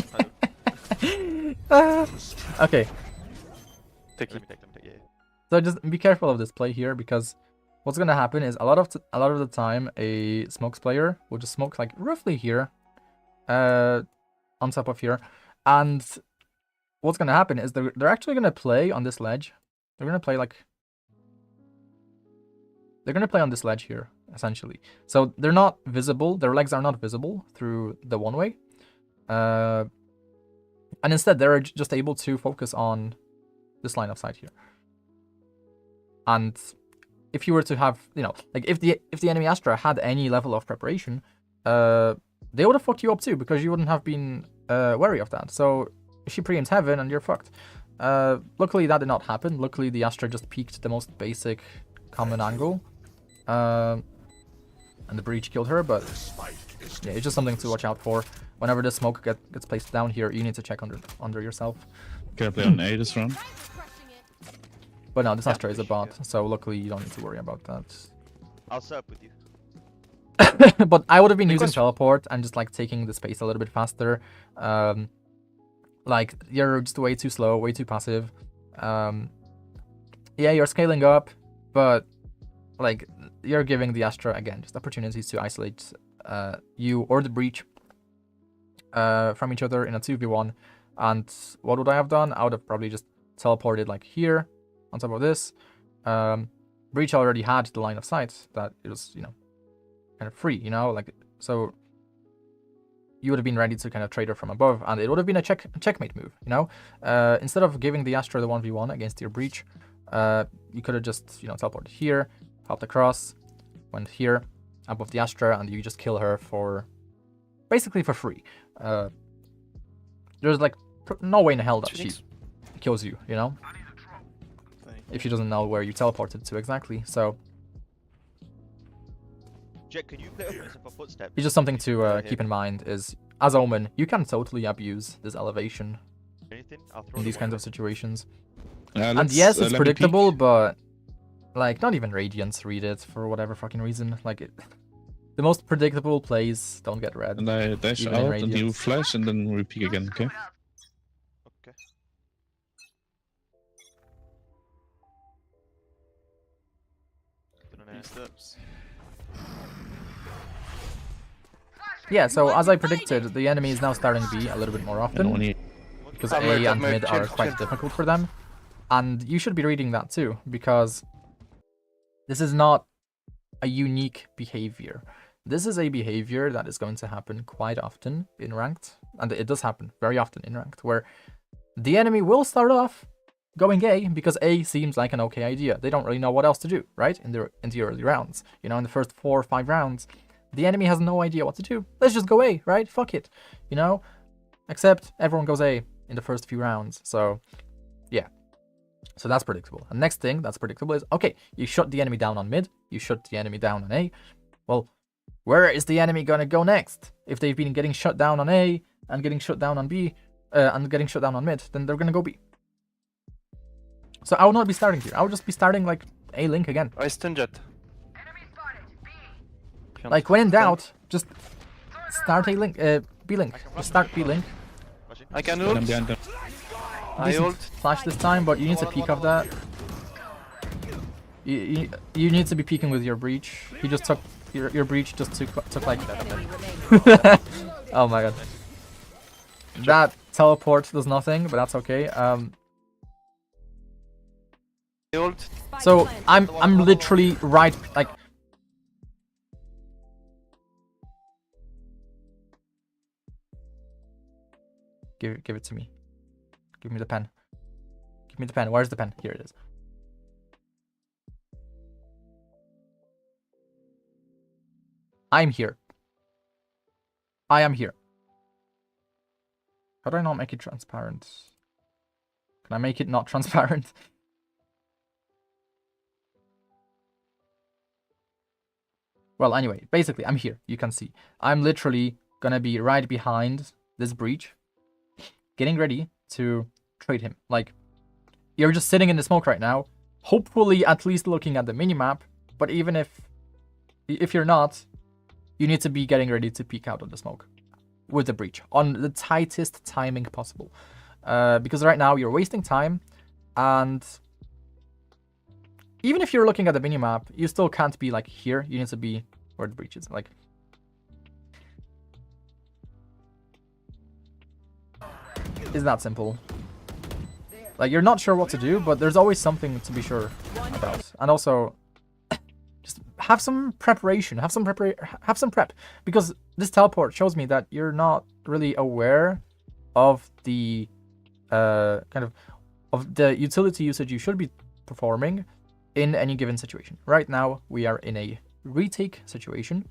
Okay, Take Let it. me take them. Yeah. so just be careful of this play here because what's gonna happen is a lot of the time a smokes player will just smoke like roughly here, on top of here, and what's gonna happen is they're actually gonna play on this ledge. They're gonna play like. They're gonna play on this ledge here essentially. So they're not visible. Their legs are not visible through the one way. And instead, they're just able to focus on this line of sight here. And if you were to have, like if the enemy Astra had any level of preparation, they would have fucked you up too because you wouldn't have been wary of that. So she pre-aims heaven and you're fucked. Luckily, that did not happen. Luckily, the Astra just peeked the most basic common angle. And the breach killed her, but yeah, it's just something to watch out for. Whenever the smoke gets placed down here, you need to check under yourself. Can I play on A this round? Crushing it. But no, this Astra is a push, bot, yeah. so luckily you don't need to worry about that. I'll set up with you. But I would have been using Because- teleport and just like taking the space a little bit faster. Like you're just way too slow, way too passive. Yeah, you're scaling up, but like you're giving the Astra again just opportunities to isolate you or the breach from each other in a 2v1. And what would I have done? I would have probably just teleported like here on top of this. Breach already had the line of sight that it was, kind of free, like so you would have been ready to kind of trade her from above, and it would have been a checkmate move, instead of giving the Astra the 1v1 against your breach, you could have just teleported here, hopped across, went here above the Astra, and you just kill her for basically for free. There's like no way in hell that she Phoenix? kills you, if she doesn't know where you teleported to exactly. So Jet, can you play up this for footsteps? it's just something to Yeah. keep in mind is, as Omen, you can totally abuse this elevation Anything? I'll throw in these them kinds away. of situations. And And yes, it's predictable, but like not even Radiants read it for whatever fucking reason. Like the most predictable plays don't get read. And I dash Even in out and you Radiance. flash and then we peek again, okay? Okay. Don't know. Steps. Yeah, so as I predicted, the enemy is now starting B a little bit more And one often here. because I'm A right, and I'm mid right. are Chill, quite chill. difficult for them. And you should be reading that too, because this is not a unique behavior. this is a behavior that is going to happen quite often in ranked, and it does happen very often in ranked, where the enemy will start off going A because A seems like an okay idea. They don't really know what else to do, right? In the early rounds, you know, in the first 4 or 5 rounds, the enemy has no idea what to do. Let's just go A, right? Fuck it, you know. Except everyone goes A in the first few rounds, so yeah. So that's predictable. And next thing that's predictable is, okay, you shut the enemy down on mid, you shut the enemy down on A. Well, where is the enemy gonna go next? If they've been getting shut down on A and getting shut down on B and getting shut down on mid, then they're gonna go B. So I would not be starting here. I would just be starting like A link again. I stun jet. Like when in doubt, just start A link, B link. Just start B link. I can I'm ult. behind them. I Decent ult. flash this time, but you need to peek off that. You need to be peeking with your breach. He just took your breach just took like oh my god. That teleport does nothing, but that's okay. I ult. So I'm literally right like. Give it to me. Give me the pen. Give me the pen. Where's the pen? Here it is. I'm here. I am here. How do I not make it transparent? Can I make it not transparent? Well, anyway, basically, I'm here. You can see. I'm literally gonna be right behind this breach, getting ready to trade him. Like, you're just sitting in the smoke right now, hopefully at least looking at the minimap, but even if you're not, you need to be getting ready to peek out of the smoke with the breach on the tightest timing possible. Because right now you're wasting time, and even if you're looking at the minimap, you still can't be like here. You need to be where the breach is. Like, it's that simple. Like, you're not sure what to do, but there's always something to be sure about. And also, just have some preparation. Have some prep. Because this teleport shows me that you're not really aware of the of the utility usage you should be performing in any given situation. Right now, we are in a retake situation.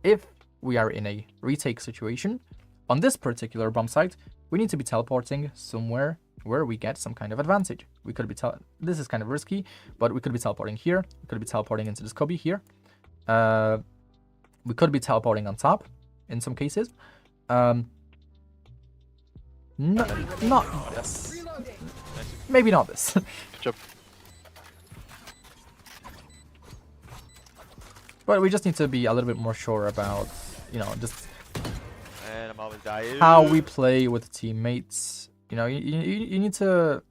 If we are in a retake situation, on this particular bomb site, we need to be teleporting somewhere where we get some kind of advantage. We could be this is kind of risky, but we could be teleporting here. We could be teleporting into this cubby here. We could be teleporting on top in some cases. Not this. Maybe not this. Good job. But we just need to be a little bit more sure about, you know, just And I'm always dying. how we play with teammates. You know, you need to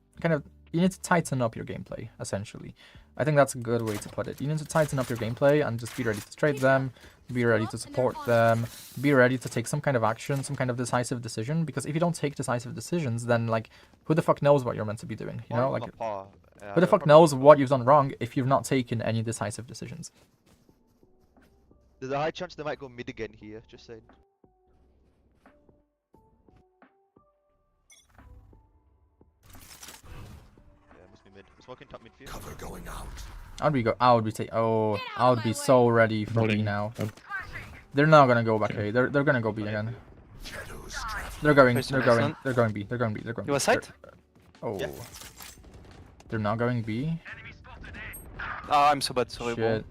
you need to tighten up your gameplay, essentially. I think that's a good way to put it. You need to tighten up your gameplay and just be ready to trade them, be ready to support them, be ready to take some kind of action, some kind of decisive decision. Because if you don't take decisive decisions, then like, who the fuck knows what you're meant to be doing? You know, like, who the fuck knows what you've done wrong if you've not taken any decisive decisions? There's a high chance they might go mid again here, just saying. Yeah, must be mid. Smoking top mid for you. Cover going out. I would be so ready for B Rolling. now. They're not gonna go back A. They're gonna go B again. They're going B. They're going B. You have sight? Oh. Yeah. They're not going B. Ah, I'm so bad, sorry, bro. Shit.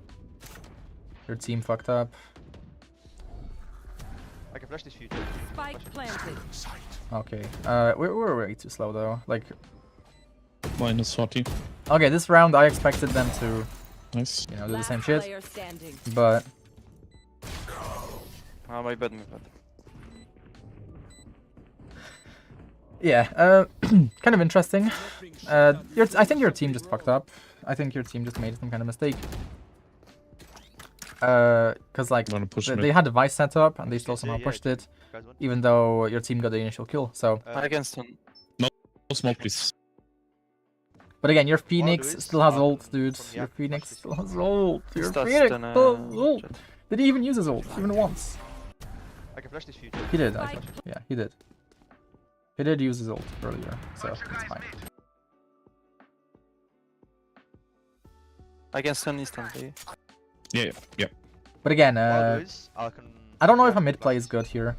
Your team fucked up. I can flash this few. Spike planted. Okay. We're way too slow though. Like, Minus 40. okay, this round I expected them to, Nice. you know, do the Last same shit, player standing. but Ah, my bad, my bad. yeah, kind of interesting. I think your team just fucked up. I think your team just made some kind of mistake. Cause like Wanna push they mid. had the device set up and they still Yeah, somehow yeah, pushed it, Guys, one. even though your team got the initial kill. So, I can stun. No smoke, please. but again, your Phoenix Duelist, still has from ult, dude. from Your Yak, Phoenix flash still has ult. Your Start Phoenix stun, still has ult. jet. Did he even use his ult? Even once? I can flash this few. He did, I think. Yeah, he did. He did use his ult earlier, so it's fine. I can stun instantly. Yeah, yeah. But again, What I'll do is, I don't know if a react mid to play that. is good here.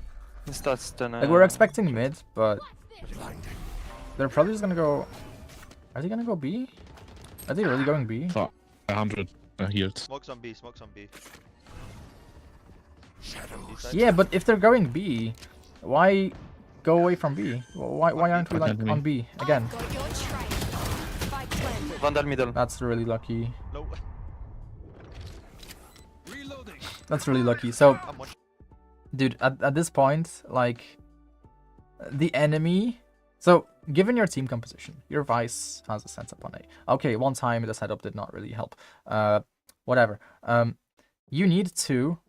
Insta stun. Like, we're expecting mid, but they're probably just gonna go... Are they gonna go B? Are they really going B? For 100 healed. Smokes on B, smokes on B. Yeah, but if they're going B, why go away from B? Why aren't we like on B again? Got your trail. Spike planted. Vandal middle. That's really lucky. No. That's really lucky. So, I'm one. dude, at this point, like, the enemy... So, given your team composition, your Vice has a sense upon A. Okay, one time the setup did not really help. Whatever. You need to...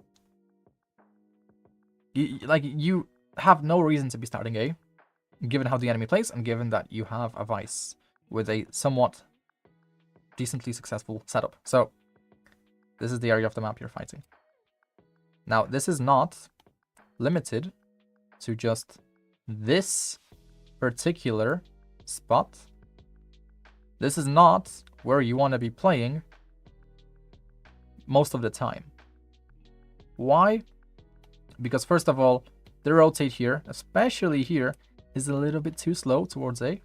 You have no reason to be starting A, given how the enemy plays, and given that you have a Vice with a somewhat decently successful setup. So, this is the area of the map you're fighting. Now, this is not limited to just this particular spot. This is not where you want to be playing most of the time. Why? Because first of all, the rotate here, especially here, is a little bit too slow towards A.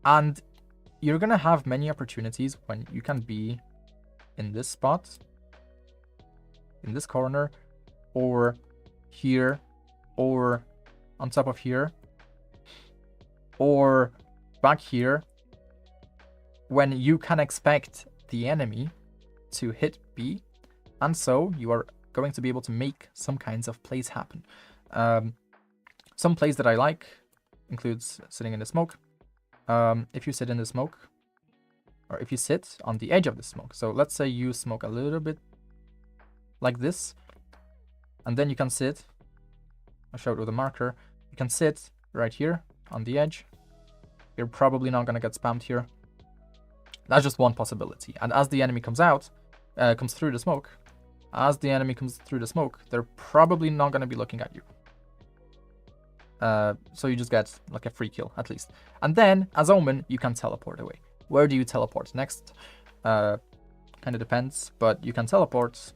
And you're gonna have many opportunities when you can be in this spot, in this corner, or here, or on top of here, or back here, when you can expect the enemy to hit B, and so you are going to be able to make some kinds of plays happen. Some plays that I like includes sitting in the smoke. If you sit in the smoke, or if you sit on the edge of the smoke. So let's say you smoke a little bit like this, and then you can sit, I'll show it with a marker, you can sit right here on the edge. You're probably not going to get spammed here. That's just one possibility. And as the enemy comes out, comes through the smoke, they're probably not going to be looking at you. So you just get like a free kill at least. And then as Omen, you can teleport away. Where do you teleport next? Kind of depends, but you can teleport.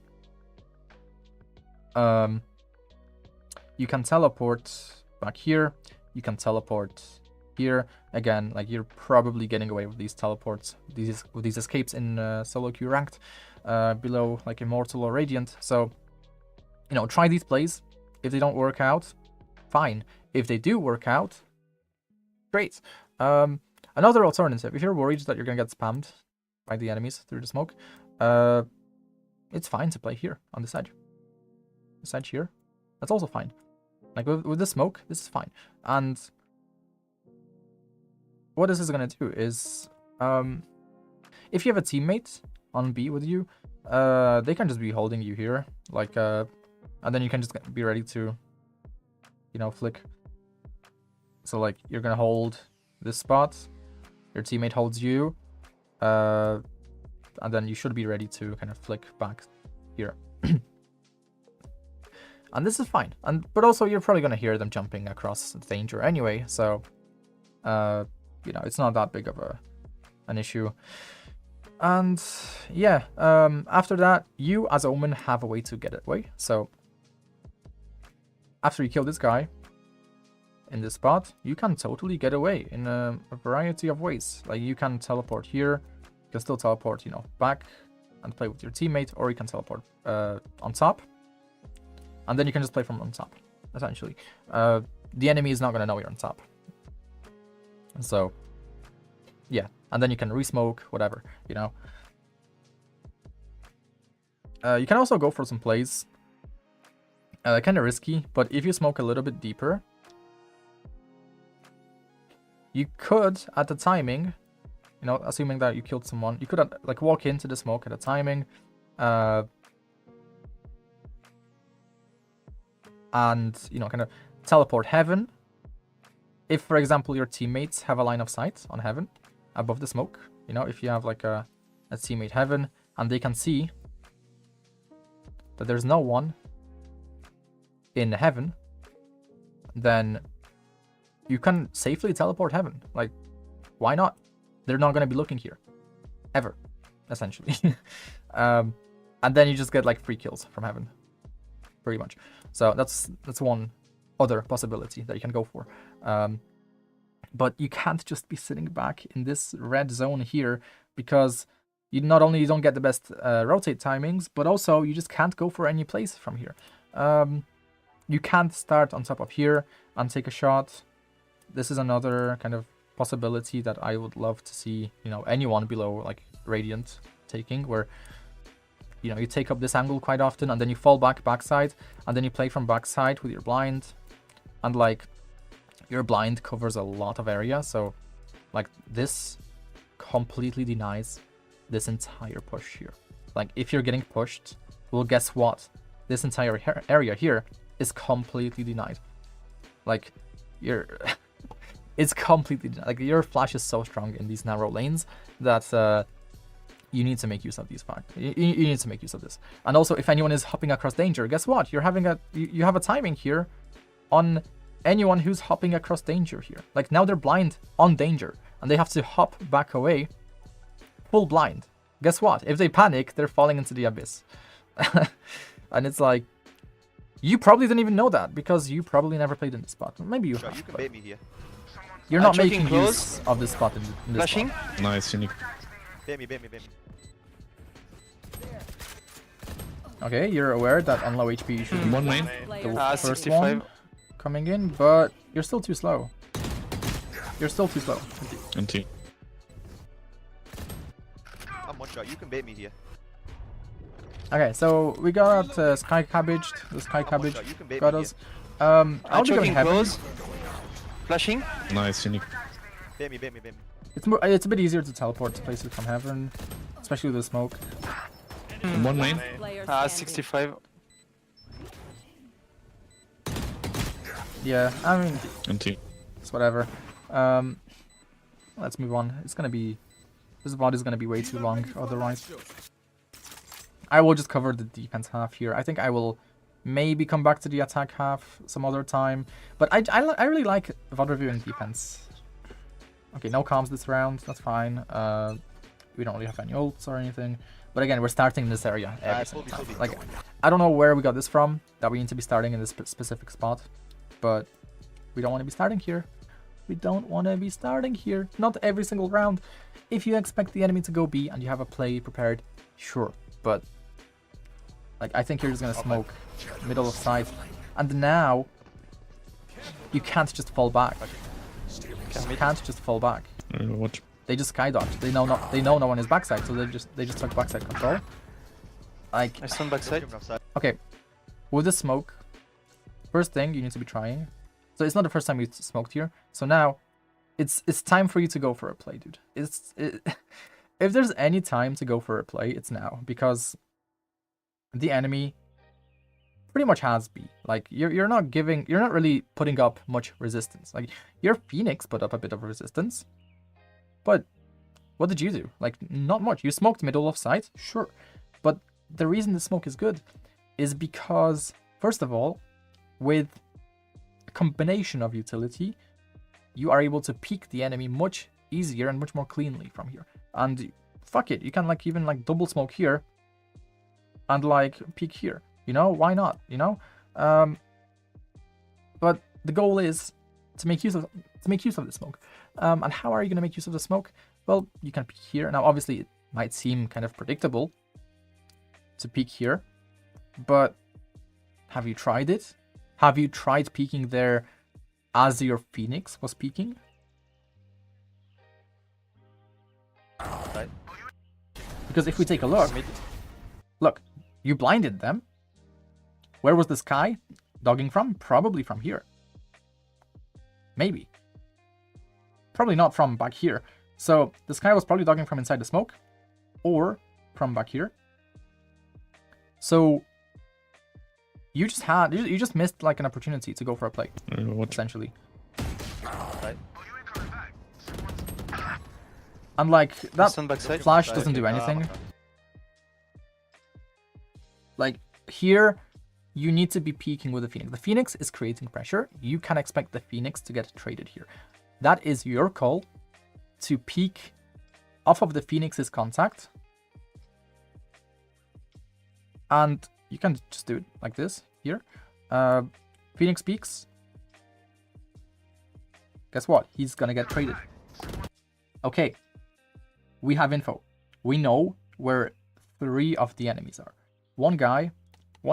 You can teleport back here. You can teleport here. Again, like you're probably getting away with these teleports, with these escapes in solo queue ranked, below like Immortal or Radiant. So, you know, try these plays. If they don't work out, fine. If they do work out, great. Another alternative, if you're worried that you're gonna get spammed by the enemies through the smoke, it's fine to play here on this edge. This edge here, that's also fine. Like with the smoke, this is fine. And what this is gonna do is, if you have a teammate on B with you, they can just be holding you here, like, and then you can just be ready to, you know, flick. So like you're gonna hold this spot, your teammate holds you, and then you should be ready to kind of flick back here. And this is fine. But also you're probably gonna hear them jumping across the danger anyway, so you know, it's not that big of an issue. And yeah, after that, you as Omen have a way to get away. So after you kill this guy in this spot, you can totally get away in a variety of ways. Like you can teleport here, you can still teleport, you know, back and play with your teammate, or you can teleport on top, and then you can just play from on top, essentially. The enemy is not going to know you're on top. So yeah, and then you can re-smoke, whatever, you know. You can also go for some plays, kind of risky, but if you smoke a little bit deeper, you could, at the timing, you know, assuming that you killed someone, you could like walk into the smoke at a timing, and, you know, kind of teleport heaven. If, for example, your teammates have a line of sight on heaven above the smoke, you know, if you have like a teammate heaven, and they can see that there's no one in heaven, then you can safely teleport heaven. Like, why not? They're not going to be looking here. Ever. Essentially. And then you just get like free kills from heaven. Pretty much. So that's one other possibility that you can go for. But you can't just be sitting back in this red zone here, because you not only don't get the best rotate timings, but also you just can't go for any place from here. You can't start on top of here and take a shot. This is another kind of possibility that I would love to see, you know, anyone below like Radiant taking, where, you know, you take up this angle quite often and then you fall backside, and then you play from backside with your blind, and like your blind covers a lot of area, so like this completely denies this entire push here. Like if you're getting pushed, well, guess what? This entire area here is completely denied. Like you're it's completely denied. Like your flash is so strong in these narrow lanes that you need to make use of these facts. You need to make use of this. And also, if anyone is hopping across danger, guess what? You're having you have a timing here on anyone who's hopping across danger here. Like now they're blind on danger and they have to hop back away full blind. Guess what? If they panic, they're falling into the abyss. And it's like, you probably didn't even know that because you probably never played in this spot. Maybe you Sure, have, you can but bait me here. you're not choking making close. use of this spot in this Flashing. spot. Nice, unique. Bait me, bait me, bait me. Okay, you're aware that on low HP you should be One main. the Player first 65. one coming in, but you're still too slow. You're still too slow. Empty. I'm one shot. You can bait me here. Okay, so we got Sky Cabbage. The Sky Cabbage shot, you can bait got me us. I'll be going Choking heaven. close. Flashing. Nice, unique. Bait me, bait me, bait me. It's a bit easier to teleport to places from heaven, especially with the smoke. One main. Player standing. 65. Yeah, I mean, Empty. it's whatever. Let's move on. It's gonna be, this VOD is gonna be way too long otherwise. I will just cover the defense half here. I think I will maybe come back to the attack half some other time. But I really like VOD reviewing defense. Okay, no comms this round. That's fine. We don't really have any ults or anything. But again, we're starting in this area every single time. Like, I don't know where we got this from, that we need to be starting in this specific spot. But we don't want to be starting here. We don't want to be starting here. Not every single round. If you expect the enemy to go B and you have a play prepared, sure. But like, I think you're just gonna smoke middle of site, and now you can't just fall back. You can't just fall back. What? They just sky dodge. They know no one is backside, so they just took backside control. Like, I stand backside. okay, with the smoke, first thing you need to be trying. So it's not the first time you smoked here. So now, it's time for you to go for a play, dude. If there's any time to go for a play, it's now, because the enemy pretty much has B. Like you're not really putting up much resistance. Like your Phoenix put up a bit of resistance, but what did you do? Like not much. You smoked middle of site, sure, but the reason the smoke is good is because, first of all, with a combination of utility, you are able to peek the enemy much easier and much more cleanly from here. And fuck it, you can like even like double smoke here and like peek here. You know, why not? You know, but the goal is to make use of the smoke. And how are you going to make use of the smoke? Well, you can peek here. Now, obviously, it might seem kind of predictable to peek here, but have you tried it? Have you tried peeking there as your Phoenix was peeking? Right. Because if we take a look, you blinded them. Where was the sky dogging from? Probably from here. Maybe. Probably not from back here. So the sky was probably dogging from inside the smoke, or from back here. So you just missed like an opportunity to go for a play, What? essentially. Right. And like that Stand backside. flash doesn't do anything. Like here, you need to be peeking with the Phoenix. The Phoenix is creating pressure. You can expect the Phoenix to get traded here. That is your call to peek off of the Phoenix's contact. And you can just do it like this here. Phoenix peeks. Guess what? He's gonna get traded. Okay. We have info. We know where 3 of the enemies are. One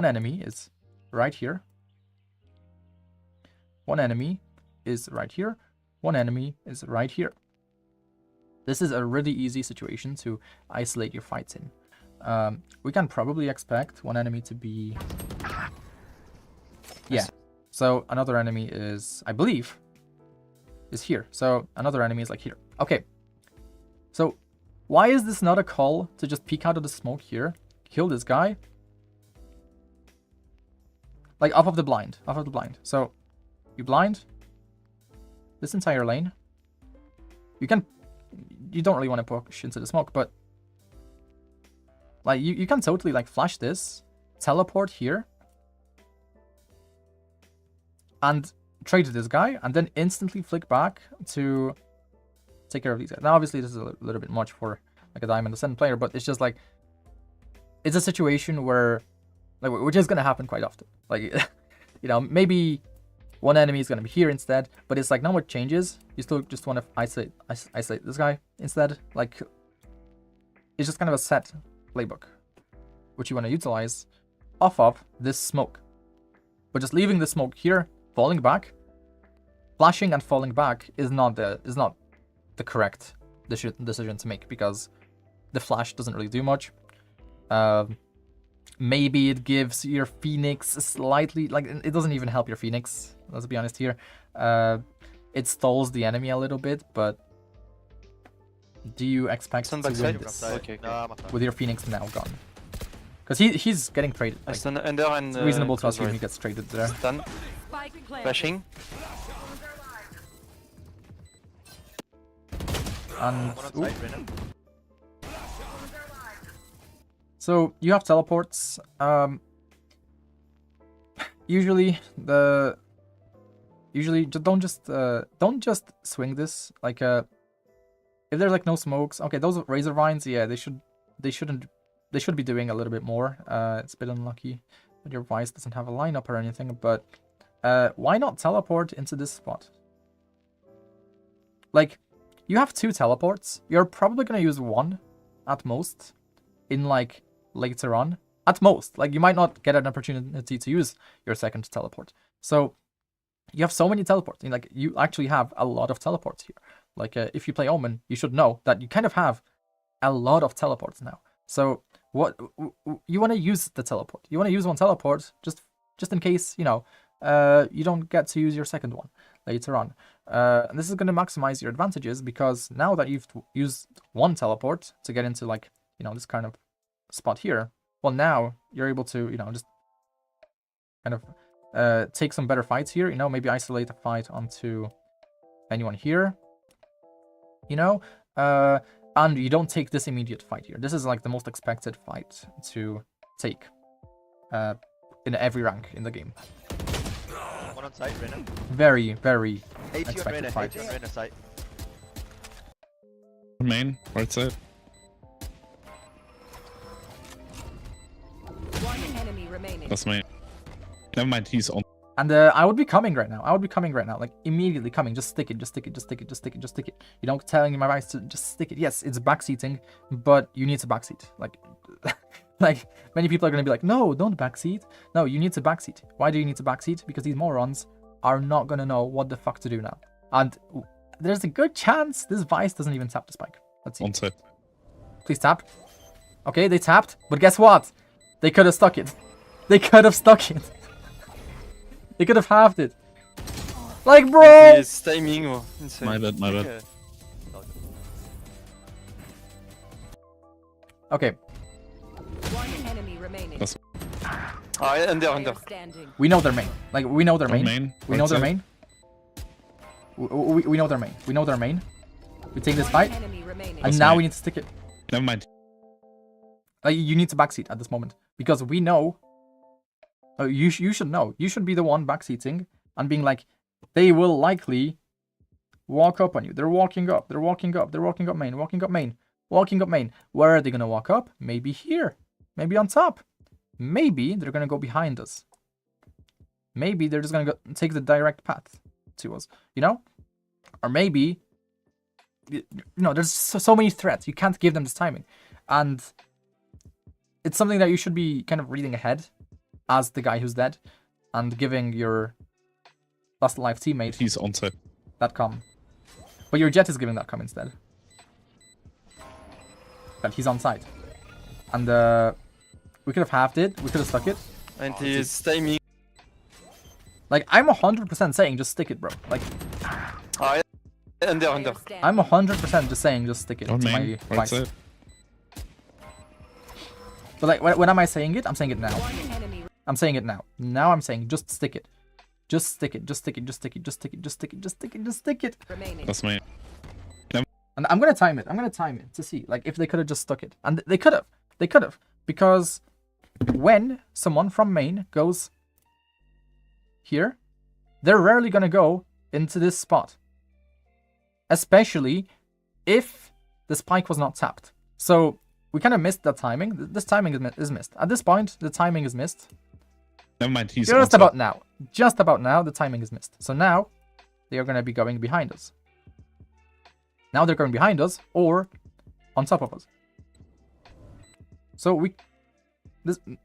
enemy is right here. One enemy is right here. One enemy is right here. This is a really easy situation to isolate your fights in. We can probably expect one enemy to be... Yeah. So another enemy is, I believe, is here. So another enemy is like here. Okay. So why is this not a call to just peek out of the smoke here? Kill this guy. Like off of the blind. Off of the blind. So you blind this entire lane. You don't really want to push into the smoke, but like you can totally like flash this, teleport here, and trade this guy, and then instantly flick back to take care of these guys. Now obviously this is a little bit much for like a Diamond Ascendant player, but it's just like it's a situation where like which is gonna happen quite often. Like you know, maybe one enemy is gonna be here instead, but it's like not much changes. You still just want to isolate this guy instead. Like it's just kind of a set playbook which you want to utilize off of this smoke. But just leaving the smoke here, falling back, flashing and falling back is not the correct decision to make, because the flash doesn't really do much. Maybe it gives your Phoenix slightly, like it doesn't even help your Phoenix, let's be honest here. It stalls the enemy a little bit, but do you expect to win this Okay. with your Phoenix now gone? Because he's getting traded. Like, Stun under and it's reasonable to assume he gets traded there. Stun. Spike planted. Flashing. And One on ooh. site, Brennan. So you have teleports. Usually don't just swing this. Like if there's like no smokes, okay, those razor vines, yeah, they should be doing a little bit more. It's a bit unlucky that your Vice doesn't have a lineup or anything, but why not teleport into this spot? Like you have 2 teleports. You're probably gonna use 1 at most in like later on. At most, like you might not get an opportunity to use your second teleport. So you have so many teleports. Like you actually have a lot of teleports here. Like if you play Omen, you should know that you kind of have a lot of teleports now. So what you want to use the teleport? You want to use 1 teleport just in case, you know, you don't get to use your second one later on. And this is going to maximize your advantages, because now that you've used 1 teleport to get into like, you know, this kind of spot here, well, now you're able to, you know, just kind of take some better fights here, you know, maybe isolate a fight onto anyone here, you know, and you don't take this immediate fight here. This is like the most expected fight to take in every rank in the game. One on site, Brennan. Very, very 80 on expected Brennan, fight. 80 on Brennan site. Main, right side. One enemy remaining. That's main. Never mind, he's on. And I would be coming right now. Like immediately coming. Just stick it. You don't telling my Vice to just stick it. Yes, it's backseating, but you need to backseat. Like, like many people are gonna be like, no, don't backseat. No, you need to backseat. Why do you need to backseat? Because these morons are not gonna know what the fuck to do now. And there's a good chance this Vice doesn't even tap the spike. Let's see. On side. Please tap. Okay, they tapped, but guess what? They could have stuck it. They could have stuck it. They could have halved it. Like, bro! It's timing. Oh, insane. My bad, my bad. Okay. Okay, One enemy remaining. That's Under. Player standing. we know their main. Like, we know their on main. main. We right know their side. main. We know their main. We know their main. We take this One fight, enemy remaining. and That's now main. we need to stick it. Never mind. Like, you need to backseat at this moment. because we know. You should know. You should be the one backseating and being like, they will likely walk up on you. They're walking up. They're walking up. They're walking up main. Walking up main. Walking up main. Where are they gonna walk up? Maybe here. Maybe on top. Maybe they're gonna go behind us. Maybe they're just gonna take the direct path to us. You know? Or maybe, you know, there's so many threats. You can't give them this timing, and it's something that you should be kind of reading ahead as the guy who's dead, and giving your last alive teammate He's on site. that comm. But your Jet is giving that comm instead. But he's on site. And we could have halved it. We could have stuck it. And he is timing. Like, I'm 100% saying just stick it, bro. Like, Ah, under. Player standing. I'm 100% just saying just stick it On to main. my Right price. side. But like, when am I saying it? I'm saying it now. One enemy. I'm saying it now. Now I'm saying just stick it. Just stick it. Just stick it. Just stick it. Just stick it. Just stick it. Just stick it. Just stick it. Remaining. That's main. And I'm gonna time it. I'm gonna time it to see like if they could have just stuck it. And they could have. They could have. Because when someone from main goes here, they're rarely gonna go into this spot. Especially if the spike was not tapped. So we kind of missed that timing. This timing is missed. At this point, the timing is missed. Never mind, he's on Just site. about now. Just about now, the timing is missed. So now, they are going to be going behind us. Now they're going behind us, or on top of us. So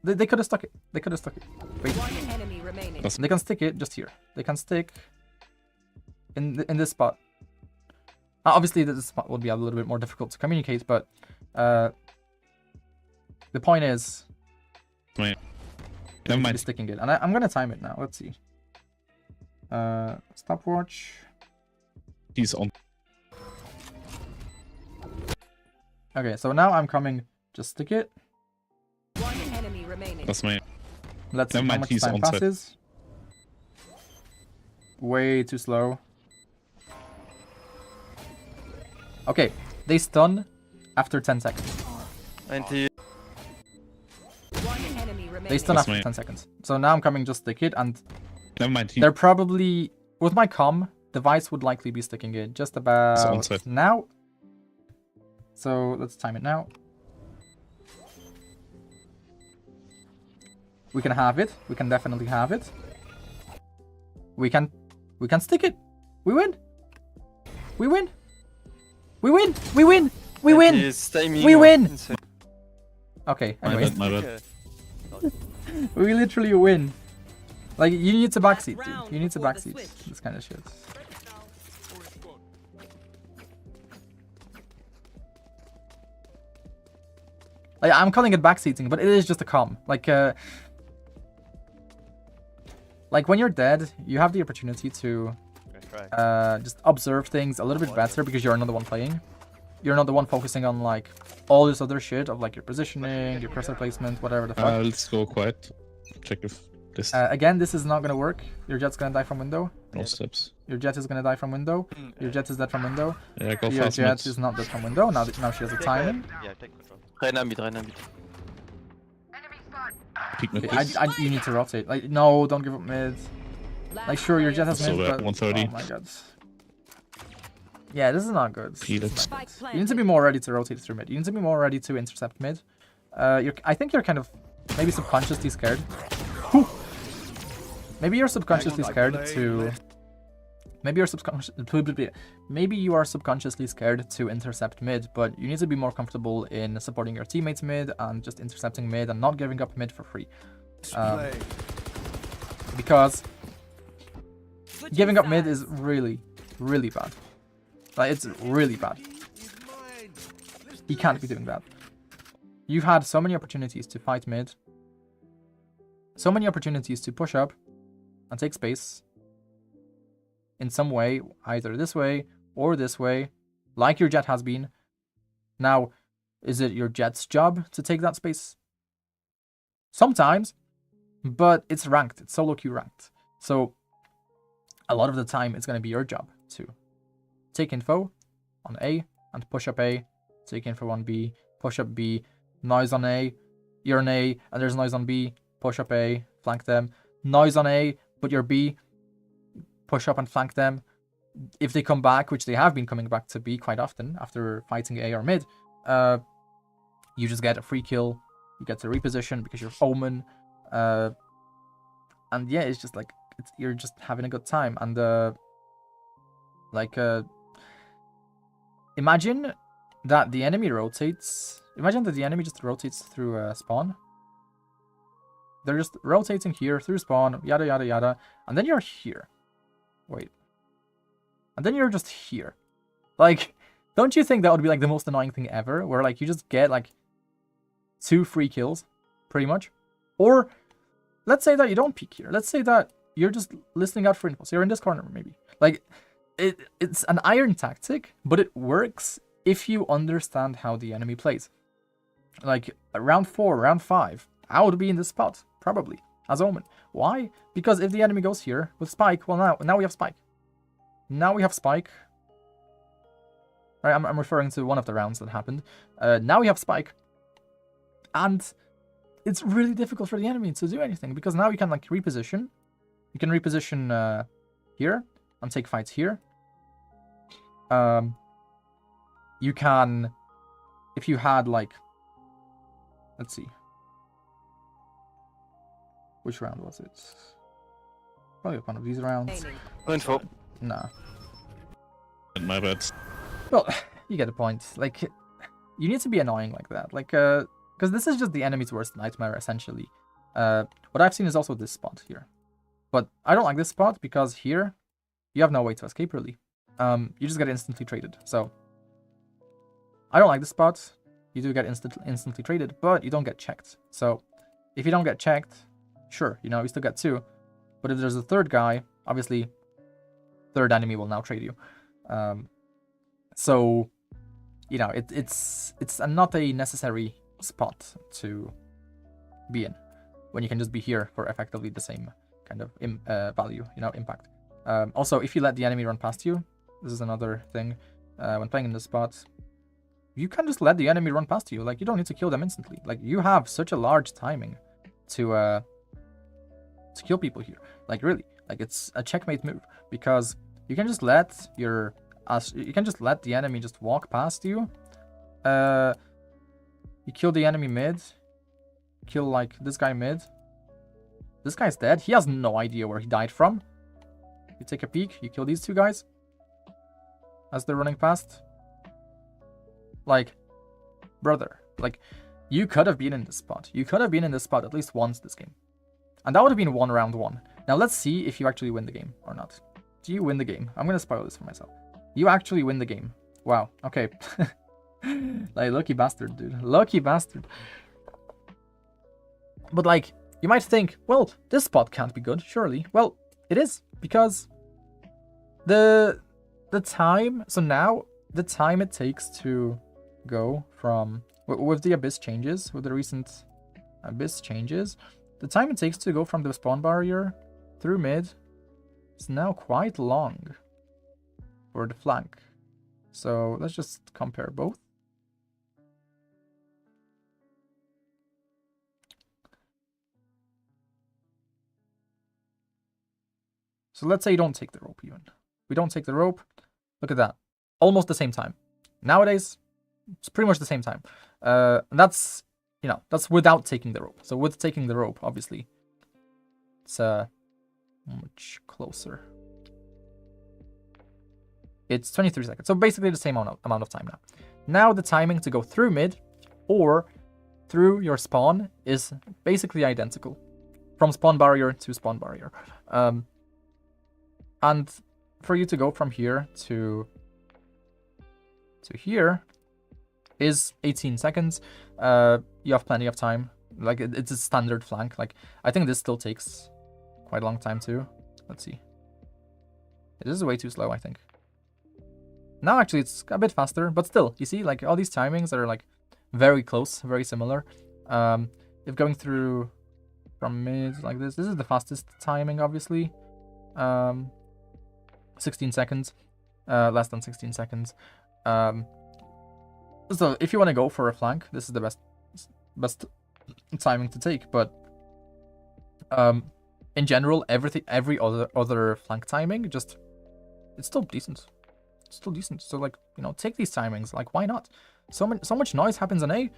they could have stuck it. They could have stuck it. Wait, One enemy remaining. That's they can stick it just here. They can stick in this spot. Obviously, this spot will be a little bit more difficult to communicate, but the point is, main. they Never need to be mind. sticking it. And I'm going to time it now. Let's see. Stopwatch. He's on. Okay, so now I'm coming. Just stick it. One enemy remaining. That's main. Let's see Never how mind, much he's time on site. passes. Way too slow. Okay, they stun after 10 seconds. And he One enemy remaining. They stun That's after me. 10 seconds. So now I'm coming just stick it, and Never mind, he's they're probably, with my comm, device would likely be sticking it just about onside. now. So let's time it now. We can have it. We can definitely have it. We can stick it. We win. We win. We win. We win. We and win. he is timing. We win. Insane. Okay, My anyways. bad, my bad. Okay. We literally win. Like, you need to backseat, dude. round You need to before the backseat switch. this kind of shit. Like, I'm calling it backseating, but it is just a comm. Like when you're dead, you have the opportunity to Gonna try. just observe things a little bit better because you're not the one playing. You're not the one focusing on like all this other shit of like your positioning, your cursor placement, whatever the fuck. Let's go quiet. Check if this Again, this is not gonna work. Your Jet's gonna die from window. no steps. Your Jet is gonna die from window. Your Jet is dead from window. Yeah, go Your fast. Jet Mid. is not dead from window. Now she has a timing. Yeah, take control. Reina mid, Reina mid. Peek mid, Okay, please. you need to rotate. Like, no, don't give up mid. Like, sure, your Jet has So mid, we're but 130. oh my god. Yeah, this is not good. Pete, This is it's- not good. Spike You need to be more ready to rotate through mid. You need to be more ready to intercept mid. I think you're kind of maybe subconsciously scared. Whew. Maybe you're subconsciously scared to. Maybe you are subconsciously scared to intercept mid, but you need to be more comfortable in supporting your teammates mid and just intercepting mid and not giving up mid for free. Play. Because giving up mid is really, really bad. Like, it's really bad. You can't be doing that. You've had so many opportunities to fight mid. So many opportunities to push up and take space. In some way, either this way or this way, like your Jet has been. Now, is it your Jet's job to take that space? Sometimes, but it's ranked. It's solo queue ranked. So, a lot of the time, it's going to be your job to take info on A and push up A, take info on B, push up B, noise on A, you're in A, and there's noise on B, push up A, flank them. Noise on A, but you're B, push up and flank them. If they come back, which they have been coming back to B quite often after fighting A or mid, you just get a free kill. You get to reposition because you're Omen. And yeah, it's just like, you're just having a good time. And imagine that the enemy rotates. Imagine that the enemy just rotates through spawn. They're just rotating here through spawn, yada yada yada, and then you're here. Wait. And then you're just here. Like, don't you think that would be like the most annoying thing ever? Where like you just get like 2 free kills, pretty much. Or let's say that you don't peek here. Let's say that you're just listening out for info. So you're in this corner, maybe. Like, it's an iron tactic, but it works if you understand how the enemy plays. Like, round 4, round 5, I would be in this spot, probably, as Omen. Why? Because if the enemy goes here with Spike, well, now we have Spike. Now we have Spike. Right, I'm referring to one of the rounds that happened. Now we have Spike. And it's really difficult for the enemy to do anything, because now you can, like, reposition. You can reposition here and take fights here. You can, if you had, like, let's see. Which round was it? Probably one of these rounds. Info. Nah. My bad. Well, you get the point. Like, you need to be annoying like that. Like, because this is just the enemy's worst nightmare, essentially. What I've seen is also this spot here. But I don't like this spot because here, you have no way to escape, really. You just get instantly traded. So, I don't like this spot. You do get instantly traded, but you don't get checked. So, if you don't get checked, sure, you know, you still get 2. But if there's a third guy, obviously, third enemy will now trade you. So, you know, it's not a necessary spot to be in, when you can just be here for effectively the same kind of value, you know, impact. Also, if you let the enemy run past you, this is another thing, when playing in this spot, you can just let the enemy run past you. Like, you don't need to kill them instantly. Like, you have such a large timing to kill people here. Like, really, like, it's a checkmate move, because you can just let the enemy just walk past you. You kill the enemy mid, kill, like, this guy mid. This guy's dead. He has no idea where he died from. You take a peek, you kill these 2 guys as they're running past. Like, brother, like, you could have been in this spot. You could have been in this spot at least once this game. And that would have been round 1. Now let's see if you actually win the game or not. Do you win the game? I'm gonna spoil this for myself. You actually win the game. Wow, okay. Like, lucky bastard, dude. Lucky bastard. But, like, you might think, well, this spot can't be good, surely. Well, it is, because the time, so now, the time it takes to go from, with the Abyss changes, with the recent Abyss changes, the time it takes to go from the spawn barrier through mid is now quite long for the flank. So let's just compare both. So let's say you don't take the rope even. We don't take the rope. Look at that. Almost the same time. Nowadays, it's pretty much the same time. And that's, you know, that's without taking the rope. So with taking the rope, obviously, it's much closer. It's 23 seconds. So basically the same amount of time now. Now the timing to go through mid or through your spawn is basically identical. From spawn barrier to spawn barrier. And for you to go from here to here is 18 seconds. You have plenty of time. Like, it's a standard flank. Like, I think this still takes quite a long time too. Let's see. This is way too slow, I think. Now actually it's a bit faster, but still, you see, like, all these timings are, like, very close, very similar. If going through from mid like this is the fastest timing, obviously. 16 seconds, less than 16 seconds. So if you want to go for a flank, this is the best timing to take, but in general, every other flank timing, it's still decent. It's still decent. So like, you know, take these timings. Like, why not? So much noise happens in A.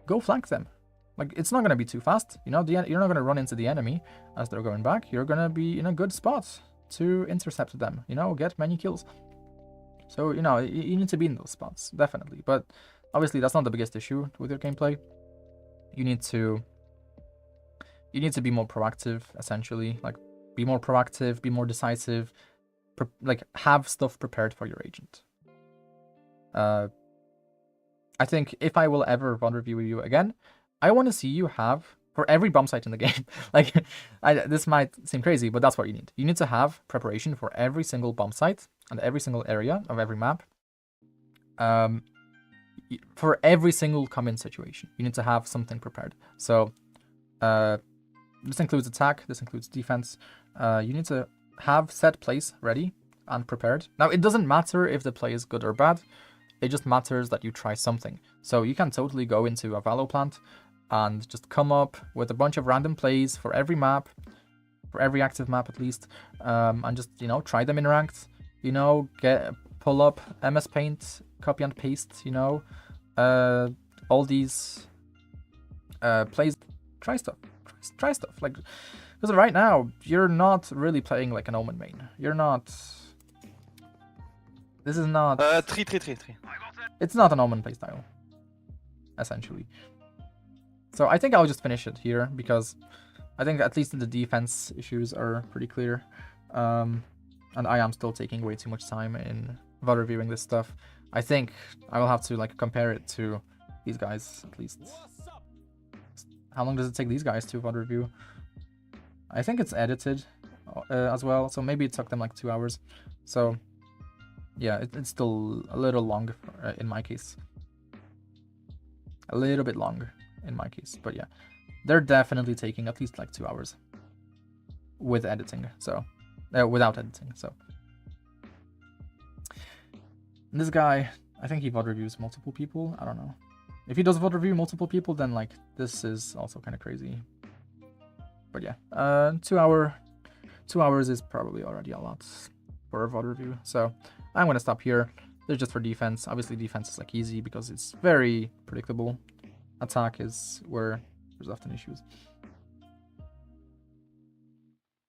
Go flank them. Like, it's not gonna be too fast. You know, you're not gonna run into the enemy as they're going back. You're gonna be in a good spot to intercept them. You know, get many kills. So, you know, you need to be in those spots, definitely. But obviously, that's not the biggest issue with your gameplay. You need to be more proactive, essentially. Like, be more proactive, be more decisive. Like, have stuff prepared for your agent. I think if I will ever VOD review you again, I want to see you have, for every bomb site in the game, like, this might seem crazy, but that's what you need. You need to have preparation for every single bomb site and every single area of every map. For every single come-in situation, you need to have something prepared. So, this includes attack, this includes defense. You need to have set plays ready and prepared. Now, it doesn't matter if the play is good or bad. It just matters that you try something. So you can totally go into a Valo plant and just come up with a bunch of random plays for every map, for every active map at least, and just, you know, try them in ranked. You know, pull up MS Paint, copy and paste, you know, all these plays. Try stuff. Try stuff. Like, because right now you're not really playing like an Omen main. You're not. This is not. 3. It's not an Omen playstyle, essentially. So I think I'll just finish it here because I think at least the defense issues are pretty clear. And I am still taking way too much time in VOD reviewing this stuff. I think I will have to like compare it to these guys at least. How long does it take these guys to VOD review? I think it's edited as well, so maybe it took them like 2 hours. So yeah, it's still a little long in my case. A little bit longer in my case, but yeah. They're definitely taking at least like 2 hours with editing, so without editing, so. And this guy, I think he VOD reviews multiple people, I don't know. If he does VOD review multiple people, then like this is also kind of crazy. But yeah, 2 hours is probably already a lot for a VOD review. So I'm gonna stop here. This is just for defense. Obviously defense is like easy because it's very predictable. Attack is where there's often issues.